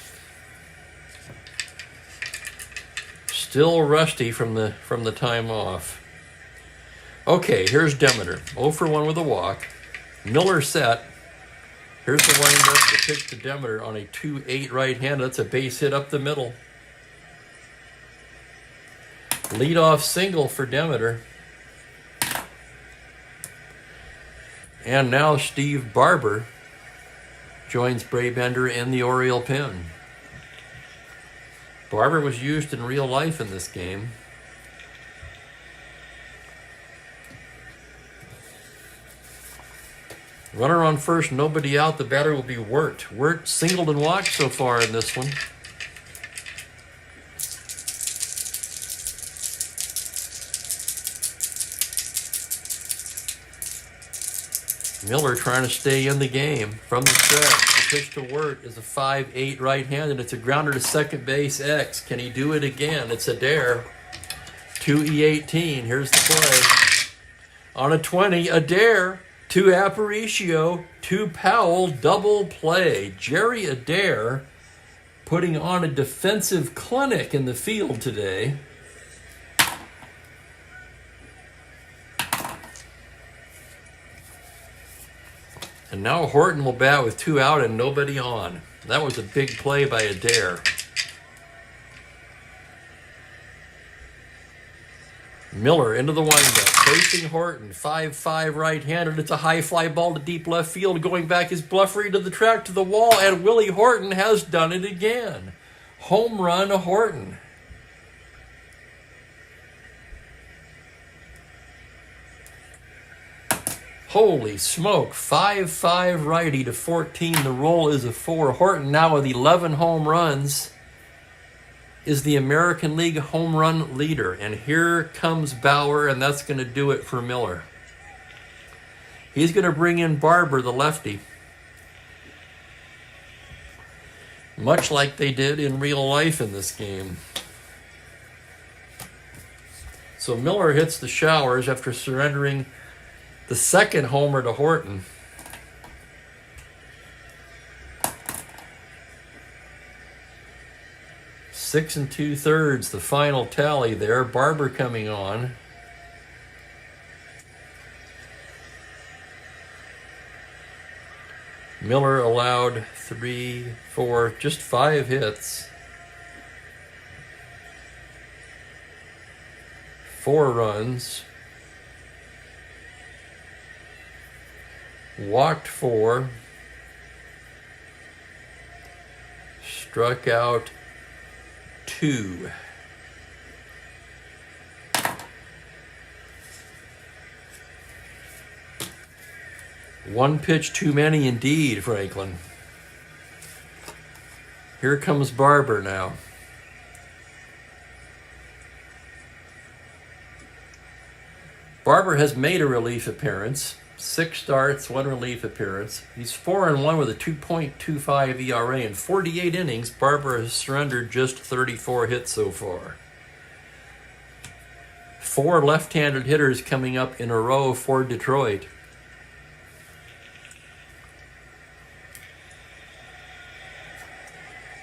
Speaker 1: Still rusty from the time off. Okay, here's Demeter. 0 for 1 with a walk. Miller set. Here's the windup, the pitch to Demeter on a 2-8 right-hand. That's a base hit up the middle. Leadoff single for Demeter. And now Steve Barber joins Brabender in the Oriole pen. Barber was used in real life in this game. Runner on first, nobody out. The batter will be Wirt. Wirt singled and walked so far in this one. Miller trying to stay in the game from the stretch. The pitch to Wirt is a 5-8 right-handed. It's a grounder to second base X. Can he do it again? It's a dare. 2E18. Here's the play. On a 20, a dare. To Aparicio, to Powell, double play. Jerry Adair putting on a defensive clinic in the field today. And now Horton will bat with 2 out and nobody on. That was a big play by Adair. Miller into the windup, facing Horton, 5-5 right-handed. It's a high fly ball to deep left field. Going back is Bluffery to the track to the wall, and Willie Horton has done it again. Home run Horton. Holy smoke, 5-5 righty to 14. The roll is a 4. Horton now with 11 home runs is the American League home run leader. And here comes Bauer, and that's going to do it for Miller. He's going to bring in Barber, the lefty. Much like they did in real life in this game. So Miller hits the showers after surrendering the second homer to Horton. Six and 2/3, the final tally there. Barber coming on. Miller allowed 3, 4, just 5 hits. 4 runs. Walked 4. Struck out 2. One pitch too many indeed, Franklin. Here comes Barber now. Barber has made a relief appearance. 6 starts, 1 relief appearance. He's 4-1 with a 2.25 ERA. In 48 innings, Barber has surrendered just 34 hits so far. 4 left-handed hitters coming up in a row for Detroit.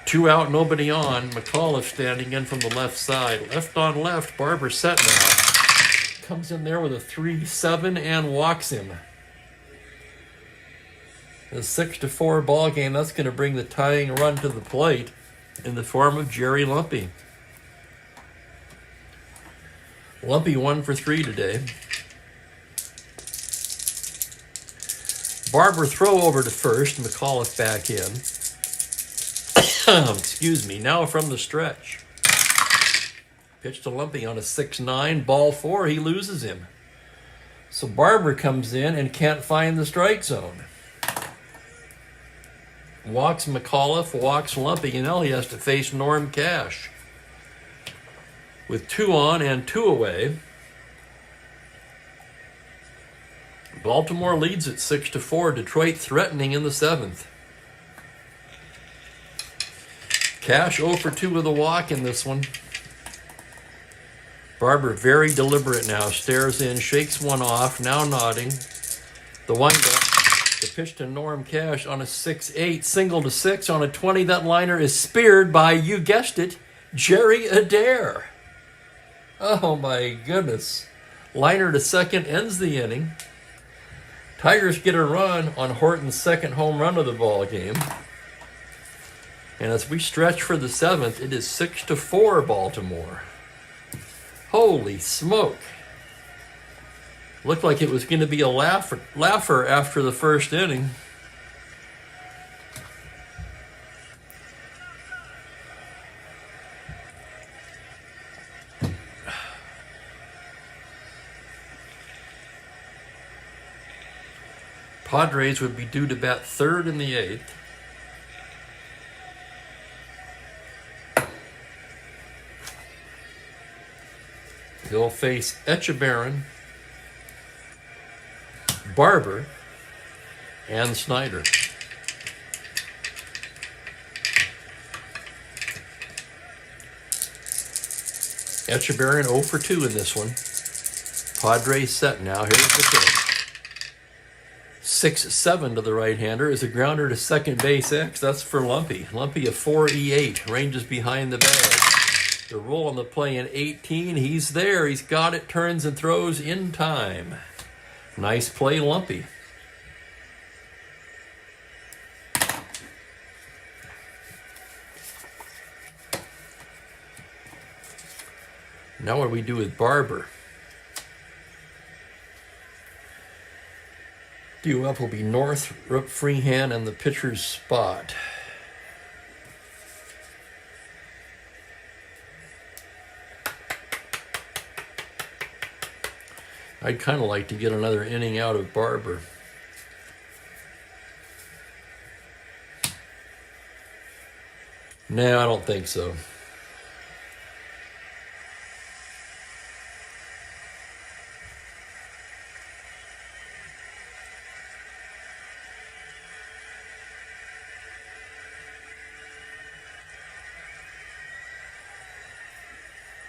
Speaker 1: Two out, nobody on. McAuliffe standing in from the left side. Left on left, Barber set now. Comes in there with a 3-7 and walks him. A 6-4 ball game. That's going to bring the tying run to the plate in the form of Jerry Lumpy. Lumpy 1 for 3 today. Barber throw over to first. McAuliffe back in. Excuse me. Now from the stretch. Pitch to Lumpy on a 6-9. Ball 4. He loses him. So Barber comes in and can't find the strike zone. Walks McAuliffe, walks Lumpy, and now he has to face Norm Cash. With 2 on and 2 away. Baltimore leads at 6-4. Detroit threatening in the 7th. Cash 0 for 2 with a walk in this one. Barber very deliberate now. Stares in, shakes one off, now nodding. The windup. The pitch to Norm Cash on a 6-8. Single to 6 on a 20. That liner is speared by, you guessed it, Jerry Adair. Oh my goodness. Liner to second ends the inning. Tigers get a run on Horton's second home run of the ball game. And as we stretch for the 7th, it is 6-4 Baltimore. Holy smoke. Looked like it was going to be a laugher after the first inning. Padres would be due to bat third in the 8th. He'll face Echeverrin, Barber, and Snyder. Echeverrin 0 for 2 in this one. Padres set now. Here's the pitch. 6-7 to the right-hander is a grounder to second base X. That's for Lumpy. Lumpy a 4-E-8. Ranges behind the bag. The roll on the play in 18. He's there. He's got it. Turns and throws in time. Nice play, Lumpy. Now what do we do with Barber? Due up will be Northrop, Freehand, and the pitcher's spot. I'd kind of like to get another inning out of Barber. No, I don't think so.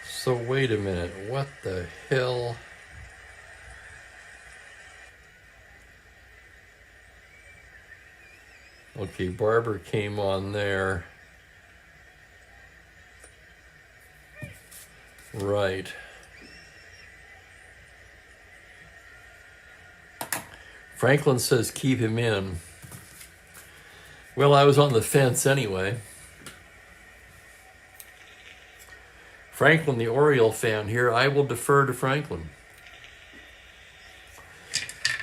Speaker 1: So wait a minute, what the hell? Okay, Barber came on there. Right. Franklin says keep him in. Well, I was on the fence anyway. Franklin, the Oriole fan here, I will defer to Franklin.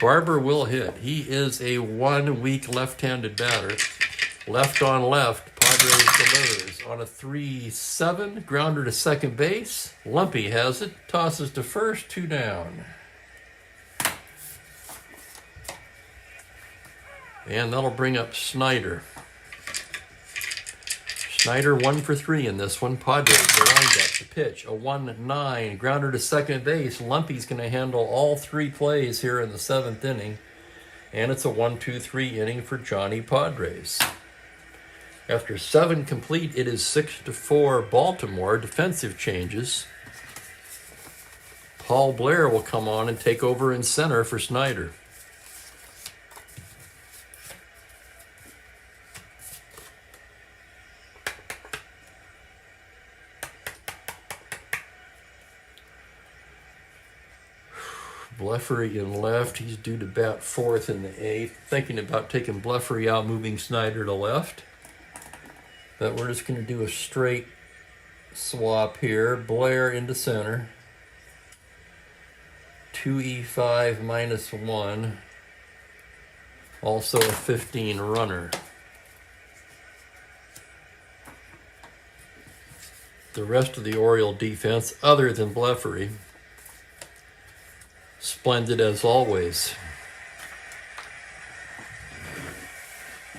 Speaker 1: Barber will hit. He is a 1 weak left-handed batter. Left on left, Padres delivers on a 3-7. Grounder to second base. Lumpy has it. Tosses to first, 2 down. And that'll bring up Snyder. Snyder 1 for 3 in this one. Padres, the windup, the pitch, a 1-9. Grounder to second base. Lumpy's going to handle all 3 plays here in the 7th inning. And it's a 1-2-3 inning for Johnny Padres. After 7 complete, it is 6-4 Baltimore. Defensive changes. Paul Blair will come on and take over in center for Snyder. Bleffery in left. He's due to bat 4th in the 8th. Thinking about taking Bleffery out, moving Snyder to left. But we're just going to do a straight swap here. Blair into center. 2E5 minus 1. Also a 15 runner. The rest of the Oriole defense, other than Bleffery, splendid as always.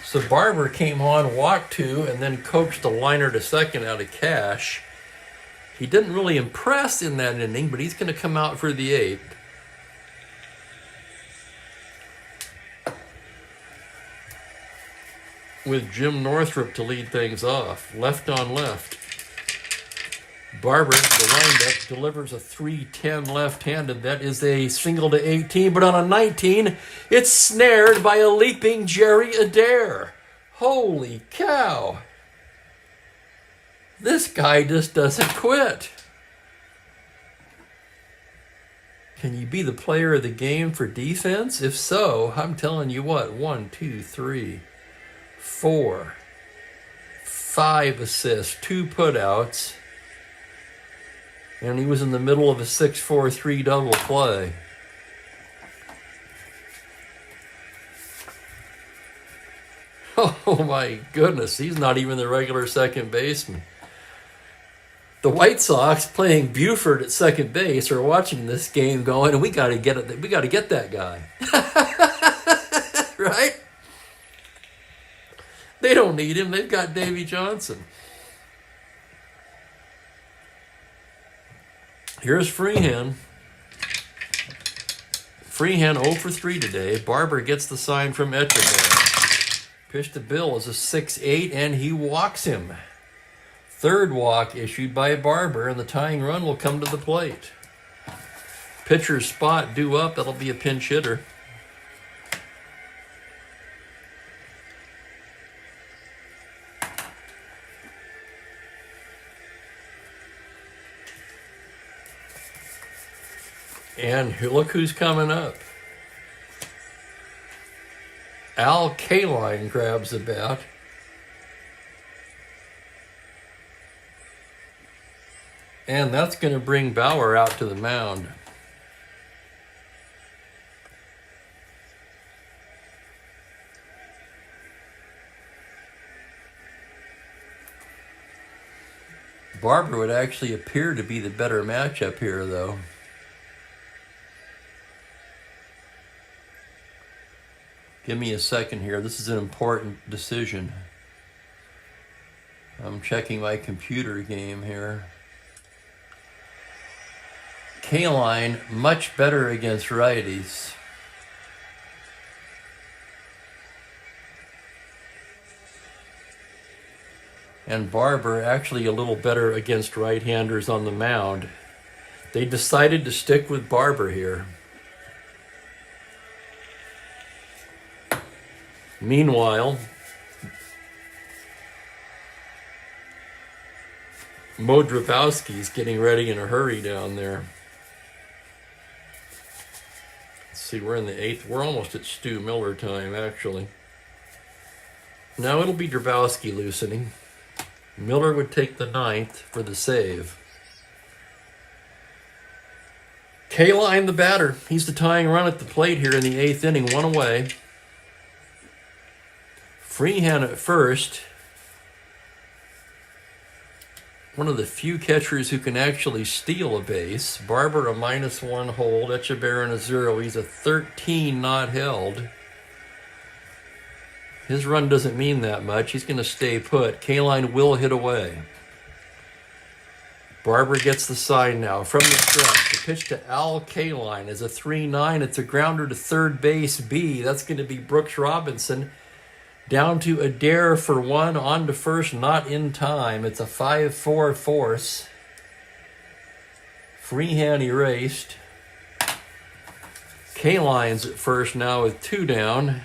Speaker 1: So Barber came on, walked 2, and then coaxed a liner to second out of Cash. He didn't really impress in that inning, but he's going to come out for the 8th. With Jim Northrop to lead things off. Left on left. Barber, the windup, delivers a 3-10 left-handed. That is a single to 18, but on a 19, it's snared by a leaping Jerry Adair. Holy cow. This guy just doesn't quit. Can you be the player of the game for defense? If so, I'm telling you what, 1, 2, 3, 4, 5 assists, 2 putouts, and he was in the middle of a 6-4-3 double play. Oh my goodness, he's not even the regular second baseman. The White Sox playing Buford at second base are watching this game going, and we got to get it. We got to get that guy. Right? They don't need him. They've got Davy Johnson. Here's Freehan. Freehan 0 for 3 today. Barber gets the sign from Etchebarren. Pitch to Bill is a 6-8, and he walks him. Third walk issued by Barber, and the tying run will come to the plate. Pitcher's spot due up. That'll be a pinch hitter. And look who's coming up. Al Kaline grabs the bat. And that's going to bring Bauer out to the mound. Barber would actually appear to be the better matchup here, though. Give me a second here. This is an important decision. I'm checking my computer game here. Kaline, much better against righties. And Barber actually a little better against right-handers on the mound. They decided to stick with Barber here. Meanwhile, Mo Drabowski's getting ready in a hurry down there. See, we're in the 8th. We're almost at Stu Miller time, actually. Now it'll be Drabowski loosening. Miller would take the 9th for the save. Kaline, the batter. He's the tying run at the plate here in the 8th inning, 1 away. Freehan at first. One of the few catchers who can actually steal a base. Barber a -1 hold. Etchebarren a 0. He's a 13 not held. His run doesn't mean that much. He's going to stay put. Kaline will hit away. Barber gets the sign now from the stretch. The pitch to Al Kaline is a 3-9. It's a grounder to third base B. That's going to be Brooks Robinson. Down to Adair for 1, on to first, not in time. It's a 5-4 force. Freehan erased. Kaline's at first now with 2 down.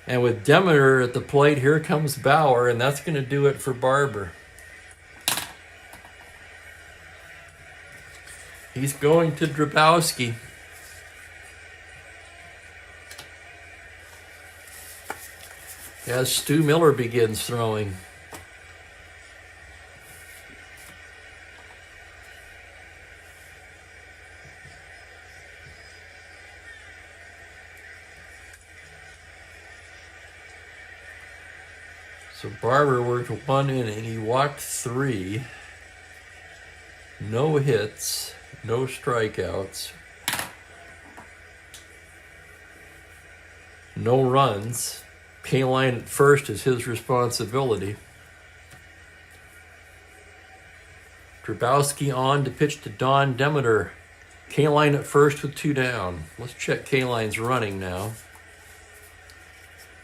Speaker 1: And with Demeter at the plate, here comes Bauer, and that's going to do it for Barber. He's going to Drabowski. As Stu Miller begins throwing. So Barber worked 1 inning. He walked 3. No hits, no strikeouts, no runs. Kaline at first is his responsibility. Drabowski on to pitch to Don Demeter. Kaline at first with 2 down. Let's check Kaline's running now.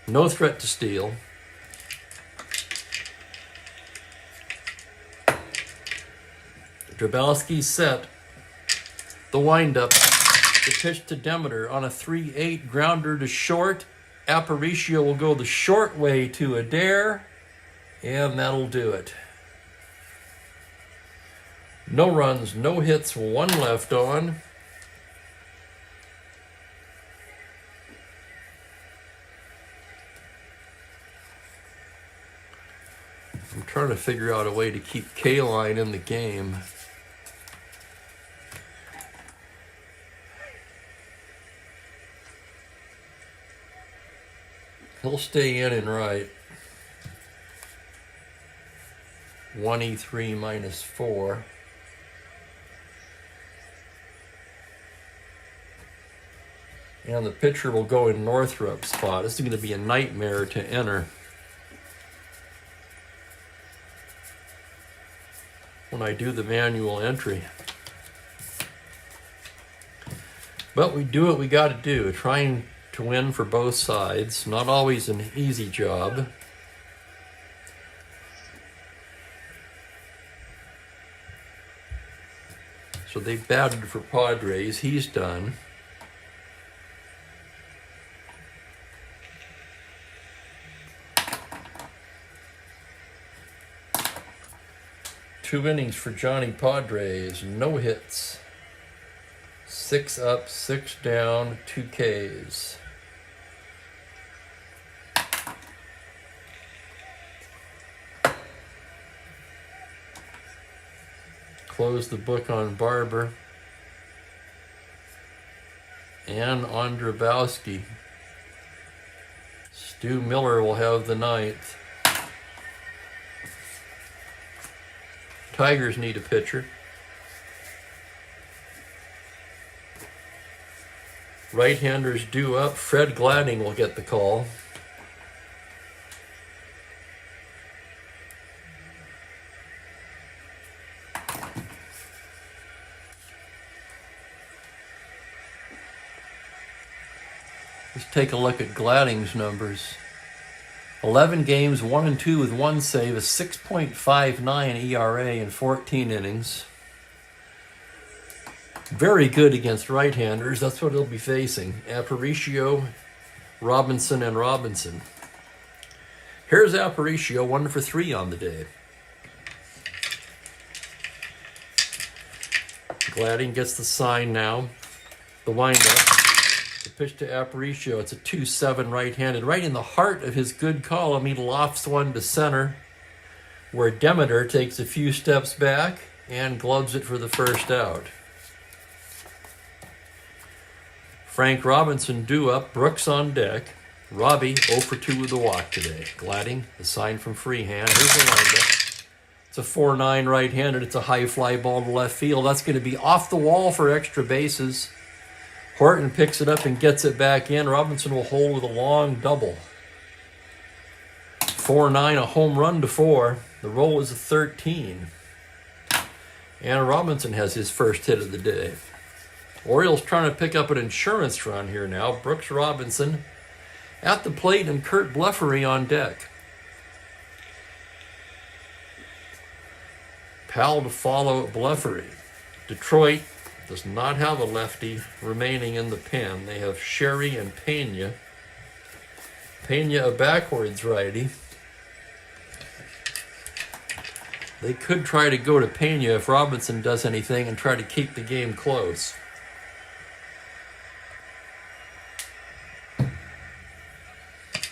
Speaker 1: No threat to steal. Drabowski set. The windup. The pitch to Demeter on a 3-8 grounder to short. Aparicio will go the short way to Adair, and that'll do it. No runs, no hits, one left on. I'm trying to figure out a way to keep K-Line in the game. He'll stay in and right. 1E3 minus 4. And the pitcher will go in Northrup's spot. This is going to be a nightmare to enter. When I do the manual entry. But we do what we got to do. Trying to win for both sides. Not always an easy job. So they batted for Padres. He's done. Two innings for Johnny Padres, no hits. 6 up, 6 down, 2 Ks. Close the book on Barber. And on Drabowski. Stu Miller will have the 9th. Tigers need a pitcher. Right-handers due up. Fred Gladding will get the call. Let's take a look at Gladding's numbers. 11 games, 1-2 with 1 save, a 6.59 ERA in 14 innings. Very good against right-handers. That's what he'll be facing. Aparicio, Robinson, and Robinson. Here's Aparicio, 1 for 3 on the day. Gladding gets the sign now. The windup. The pitch to Aparicio. It's a 2-7 right-handed. Right in the heart of his good column. He lofts one to center, where Demeter takes a few steps back and gloves it for the first out. Frank Robinson due up. Brooks on deck. Robbie 0 for 2 with the walk today. Gladding, the sign from Freehand. Here's the windup. It's a 4-9 right-handed. It's a high fly ball to left field. That's going to be off the wall for extra bases. Horton picks it up and gets it back in. Robinson will hold with a long double. 4-9, a home run to 4. The roll is a 13. And Robinson has his first hit of the day. Orioles trying to pick up an insurance run here now. Brooks Robinson at the plate and Kurt Blefary on deck. Powell to follow Blefary. Detroit does not have a lefty remaining in the pen. They have Sherry and Pena. Pena a backwards righty. They could try to go to Pena if Robinson does anything and try to keep the game close.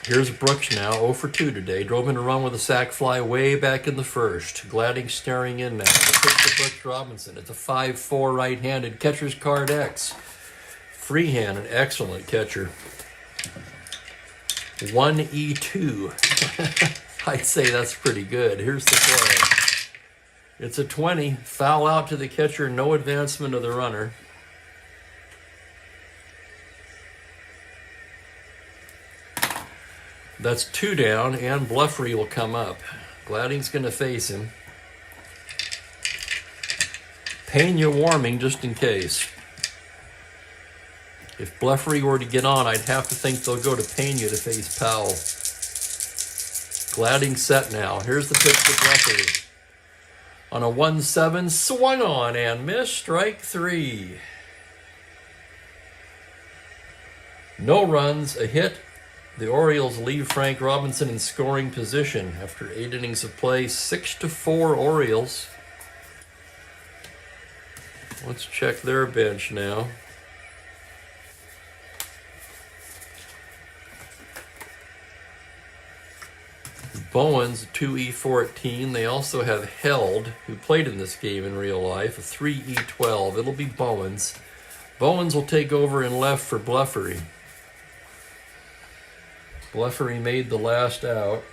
Speaker 1: Here's Brooks now, 0 for 2 today. Drove in a run with a sac fly way back in the first. Gladding staring in now. The pitch to Brooks Robinson. It's a 5-4 right-handed. Catcher's card X. Freehand, an excellent catcher. 1E2. I'd say that's pretty good. Here's the play. It's a 20. Foul out to the catcher. No advancement of the runner. That's 2 down, and Blefary will come up. Gladding's going to face him. Pena warming just in case. If Blefary were to get on, I'd have to think they'll go to Pena to face Powell. Gladding set now. Here's the pitch to Blefary. On a 1-7, swung on and missed, strike 3. No runs, a hit. The Orioles leave Frank Robinson in scoring position after 8 innings of play, 6-4 Orioles. Let's check their bench now. Bowens, 2E14. They also have Held, who played in this game in real life, a 3E12. It'll be Bowens. Bowens will take over in left for Bleffery. Bleffery made the last out.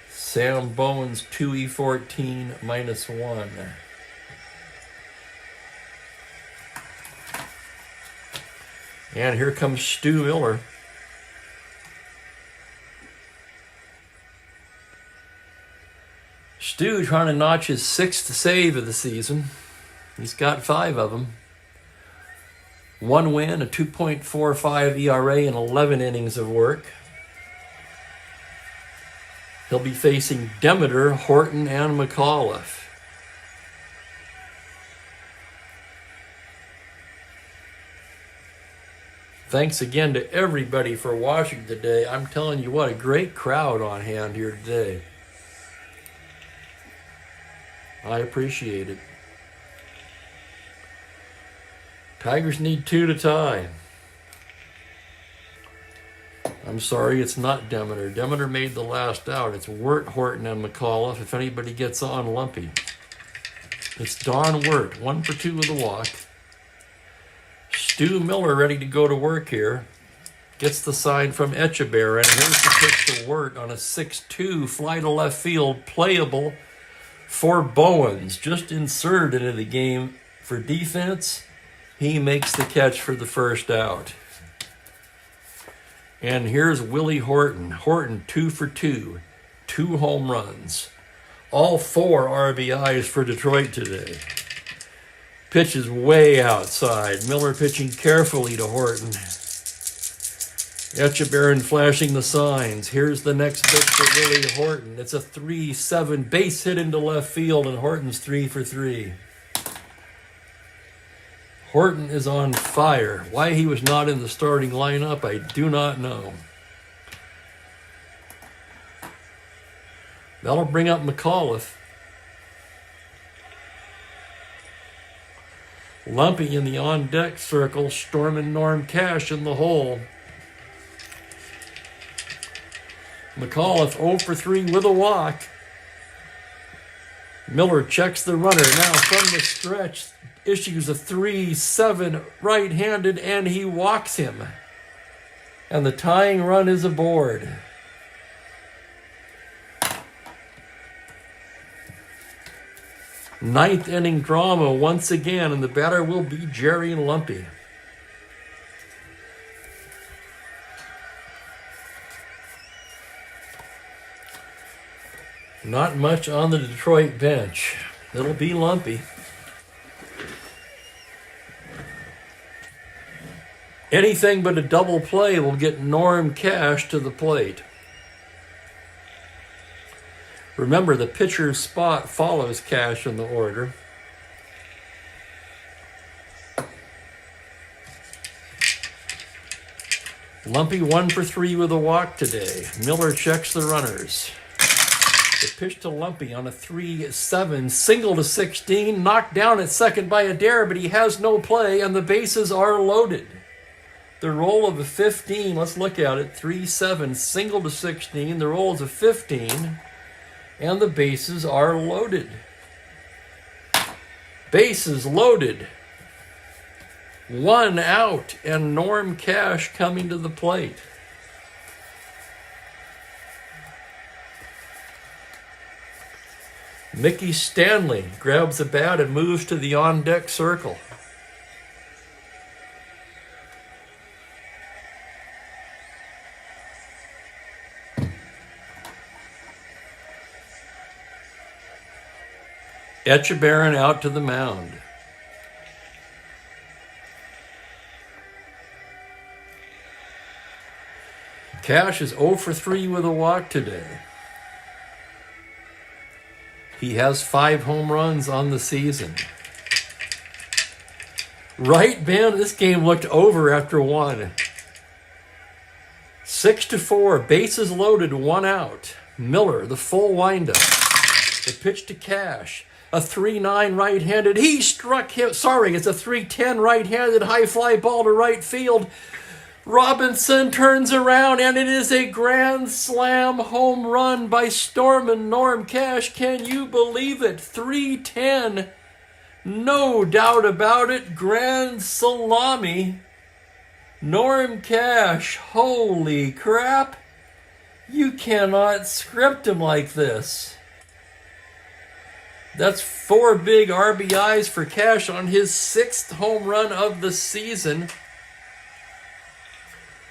Speaker 1: Sam Bowens, 2E14 -1. And here comes Stu Miller. Stu trying to notch his 6th save of the season. He's got 5 of them. 1 win, a 2.45 ERA, and 11 innings of work. He'll be facing Demeter, Horton, and McAuliffe. Thanks again to everybody for watching today. I'm telling you what, a great crowd on hand here today. I appreciate it. Tigers need 2 to tie. I'm sorry, it's not Demeter. Demeter made the last out. It's Wirt, Horton, and McAuliffe. If anybody gets on, Lumpy. It's Don Wirt, 1 for 2 with a walk. Stu Miller ready to go to work here. Gets the sign from Echeverria, and here's the pitch to Wirt on a 6-2 fly to left field, playable for Bowens. Just inserted into the game for defense. He makes the catch for the first out. And here's Willie Horton. Horton, 2 for 2. 2 home runs. All 4 RBIs for Detroit today. Pitch is way outside. Miller pitching carefully to Horton. Echeverria flashing the signs. Here's the next pitch for Willie Horton. It's a 3-7 base hit into left field, and Horton's 3 for 3. Horton is on fire. Why he was not in the starting lineup, I do not know. That'll bring up McAuliffe. Lumpy in the on-deck circle, storming Norm Cash in the hole. McAuliffe 0 for 3 with a walk. Miller checks the runner. Now from the stretch, issues a 3-7 right-handed, and he walks him. And the tying run is aboard. Ninth inning drama once again, and the batter will be Jerry Lumpy. Not much on the Detroit bench. It'll be Lumpy. Anything but a double play will get Norm Cash to the plate. Remember, the pitcher's spot follows Cash in the order. Lumpy 1 for 3 with a walk today. Miller checks the runners. The pitch to Lumpy on a 3-7, single to 16, knocked down at second by Adair, but he has no play, and the bases are loaded. The roll of a 15, let's look at it, 3-7, single to 16, the roll is a 15, and the bases are loaded. Bases loaded. 1 out, and Norm Cash coming to the plate. Mickey Stanley grabs the bat and moves to the on-deck circle. Echeverria out to the mound. Cash is 0 for 3 with a walk today. He has 5 home runs on the season. Right, Ben? This game looked over after 1. 6-4, bases loaded, 1 out. Miller, the full windup. The pitch to Cash. A 3-9 right-handed. He struck him. Sorry, it's a 3-10 right-handed high fly ball to right field. Robinson turns around, and it is a grand slam home run by Stormin' Norm Cash. Can you believe it? 3-10. No doubt about it. Grand salami. Norm Cash. Holy crap. You cannot script him like this. That's 4 big RBIs for Cash on his 6th home run of the season.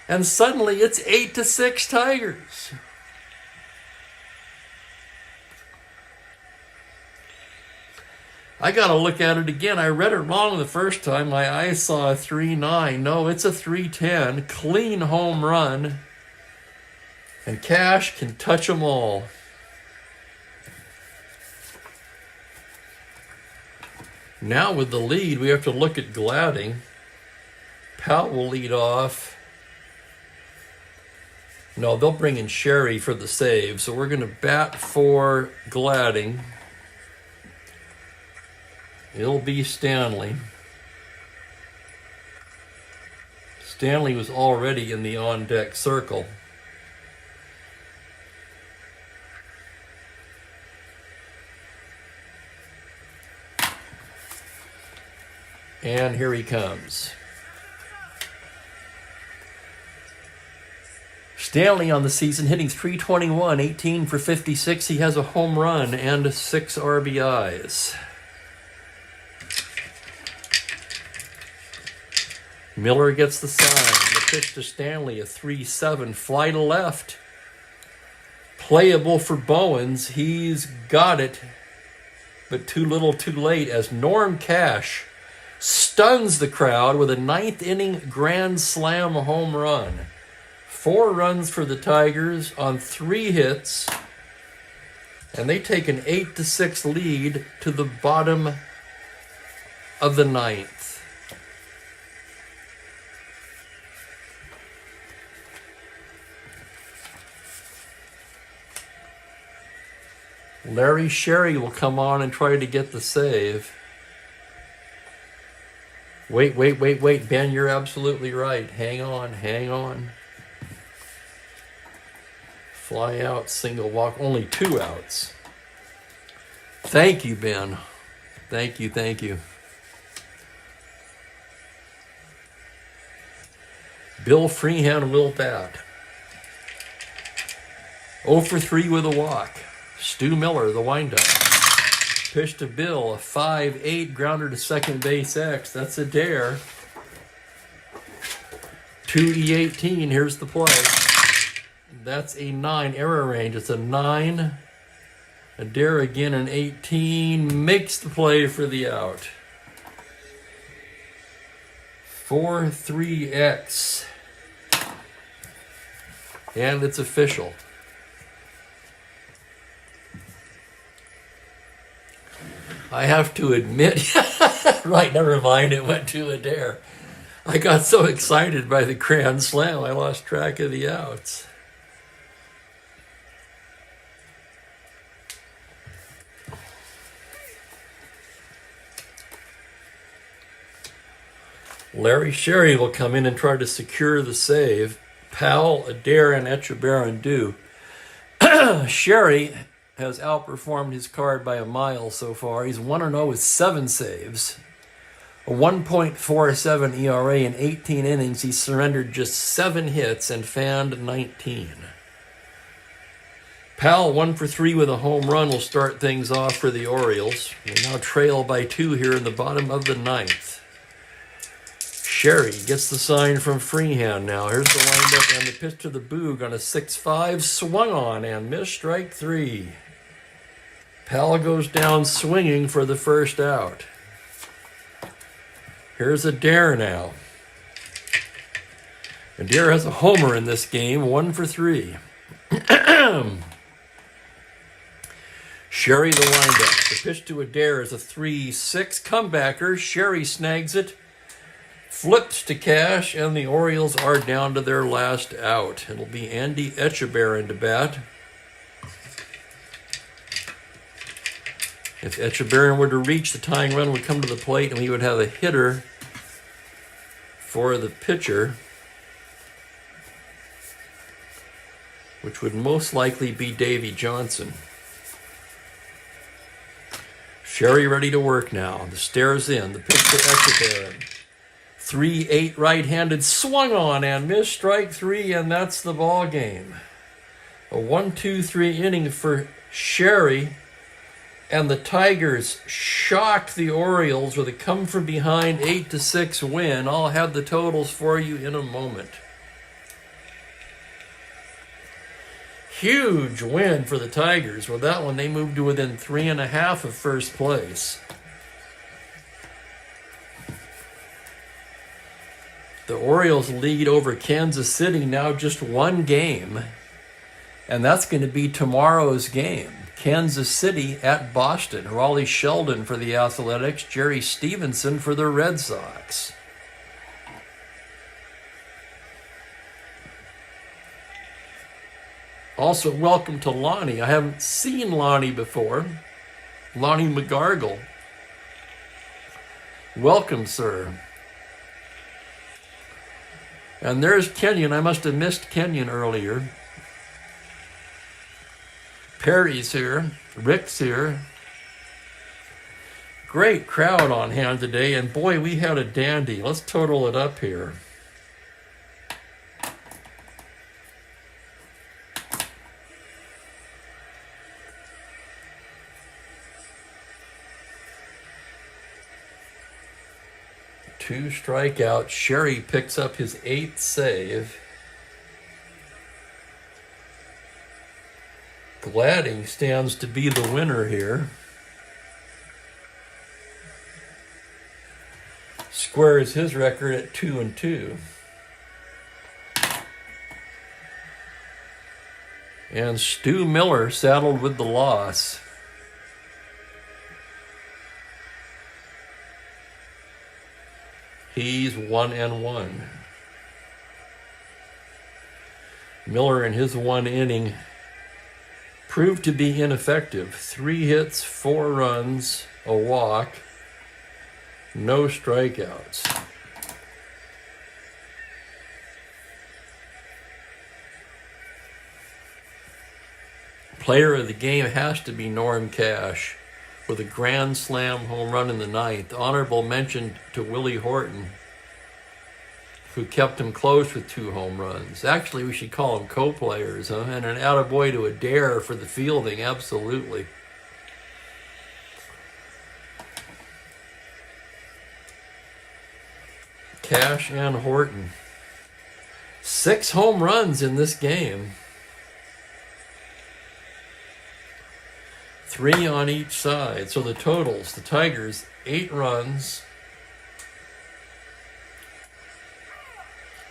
Speaker 1: And suddenly it's 8-6 Tigers. I got to look at it again. I read it wrong the first time. My eyes saw a 3-9. No, it's a 3-10. Clean home run. And Cash can touch them all. Now with the lead, we have to look at Gladding. Powell will lead off. No, they'll bring in Sherry for the save. So we're going to bat for Gladding. It'll be Stanley. Stanley was already in the on-deck circle. And here he comes. Stanley on the season hitting .321, 18 for 56. He has a home run and 6 RBIs. Miller gets the sign. The pitch to Stanley, a 3-7. Fly to left. Playable for Bowens. He's got it, but too little too late as Norm Cash stuns the crowd with a 9th inning grand slam home run. 4 runs for the Tigers on 3 hits, and they take an 8-6 lead to the bottom of the 9th. Larry Sherry will come on and try to get the save. Wait, Ben, you're absolutely right. Hang on. Fly out, single walk, only 2 outs. Thank you, Ben. Thank you. Bill Freehan will bat. 0 for 3 with a walk. Stu Miller, the windup. Pitch to Bill, a 5-8 grounder to second base X. That's a dare. 2E18, here's the play. That's a 9 error range. It's a 9. A dare again, an 18. Makes the play for the out. 4-3X. And it's official. I have to admit, right, never mind, it went to a dare. I got so excited by the grand slam, I lost track of the outs. Larry Sherry will come in and try to secure the save. Powell, Adair, and Echebarren do. Sherry has outperformed his card by a mile so far. He's 1-0 with 7 saves. A 1.47 ERA in 18 innings. He surrendered just 7 hits and fanned 19. Powell, 1 for 3 with a home run, will start things off for the Orioles. We now trail by 2 here in the bottom of the 9th. Sherry gets the sign from Freehan now. Here's the windup and the pitch to the Boog on a 6-5. Swung on and missed, strike 3. Powell goes down swinging for the first out. Here's Adair now. Adair has a homer in this game, 1 for 3. Sherry the windup. The pitch to Adair is a 3-6 comebacker. Sherry snags it, flips to Cash, and the Orioles are down to their last out. It'll be Andy Etchebarren to bat. If Etchebarren were to reach, the tying run would come to the plate, and we would have a hitter for the pitcher, which would most likely be Davy Johnson. Sherry ready to work now. The stare's in. The pitch to Etchebarren. 3-8 right-handed, swung on and missed, strike three, and that's the ball game. A 1-2-3 inning for Sherry, and the Tigers shocked the Orioles with a come-from-behind 8-6 win. I'll have the totals for you in a moment. Huge win for the Tigers. With that one, they moved to within 3.5 of first place. The Orioles lead over Kansas City now just one game, and that's going to be tomorrow's game. Kansas City at Boston. Raleigh Sheldon for the Athletics, Jerry Stevenson for the Red Sox. Also, welcome to Lonnie. I haven't seen Lonnie before. Lonnie McGargle. Welcome, sir. And there's Kenyon. I must have missed Kenyon earlier. Perry's here. Rick's here. Great crowd on hand today, and boy, we had a dandy. Let's total it up here. Two strikeouts. Sherry picks up his 8th save. Gladding stands to be the winner here. Squares his record at 2-2. And Stu Miller saddled with the loss. He's 1-1. Miller in his one inning proved to be ineffective. 3 hits, 4 runs, a walk, no strikeouts. Player of the game has to be Norm Cash with a grand slam home run in the 9th. Honorable mention to Willie Horton, who kept him close with 2 home runs. Actually, we should call them co-players, huh? And an attaboy to Adair for the fielding, absolutely. Cash and Horton. 6 home runs in this game. 3 on each side. So the totals, the Tigers, 8 runs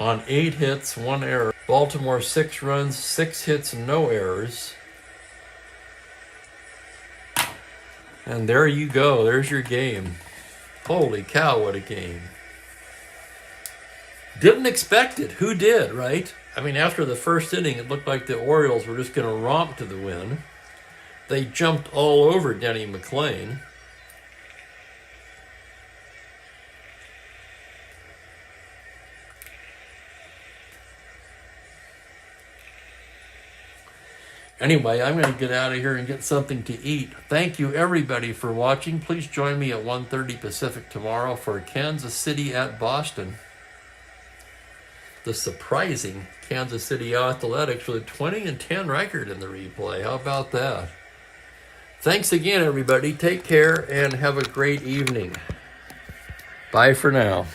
Speaker 1: on 8 hits, 1 error. Baltimore, 6 runs, 6 hits, no errors. And there you go. There's your game. Holy cow, what a game. Didn't expect it. Who did, right? I mean, after the first inning, it looked like the Orioles were just going to romp to the win. They jumped all over Denny McLain. Anyway, I'm going to get out of here and get something to eat. Thank you, everybody, for watching. Please join me at 1:30 Pacific tomorrow for Kansas City at Boston. The surprising Kansas City Athletics with a 20-10 record in the replay. How about that? Thanks again, everybody. Take care and have a great evening. Bye for now.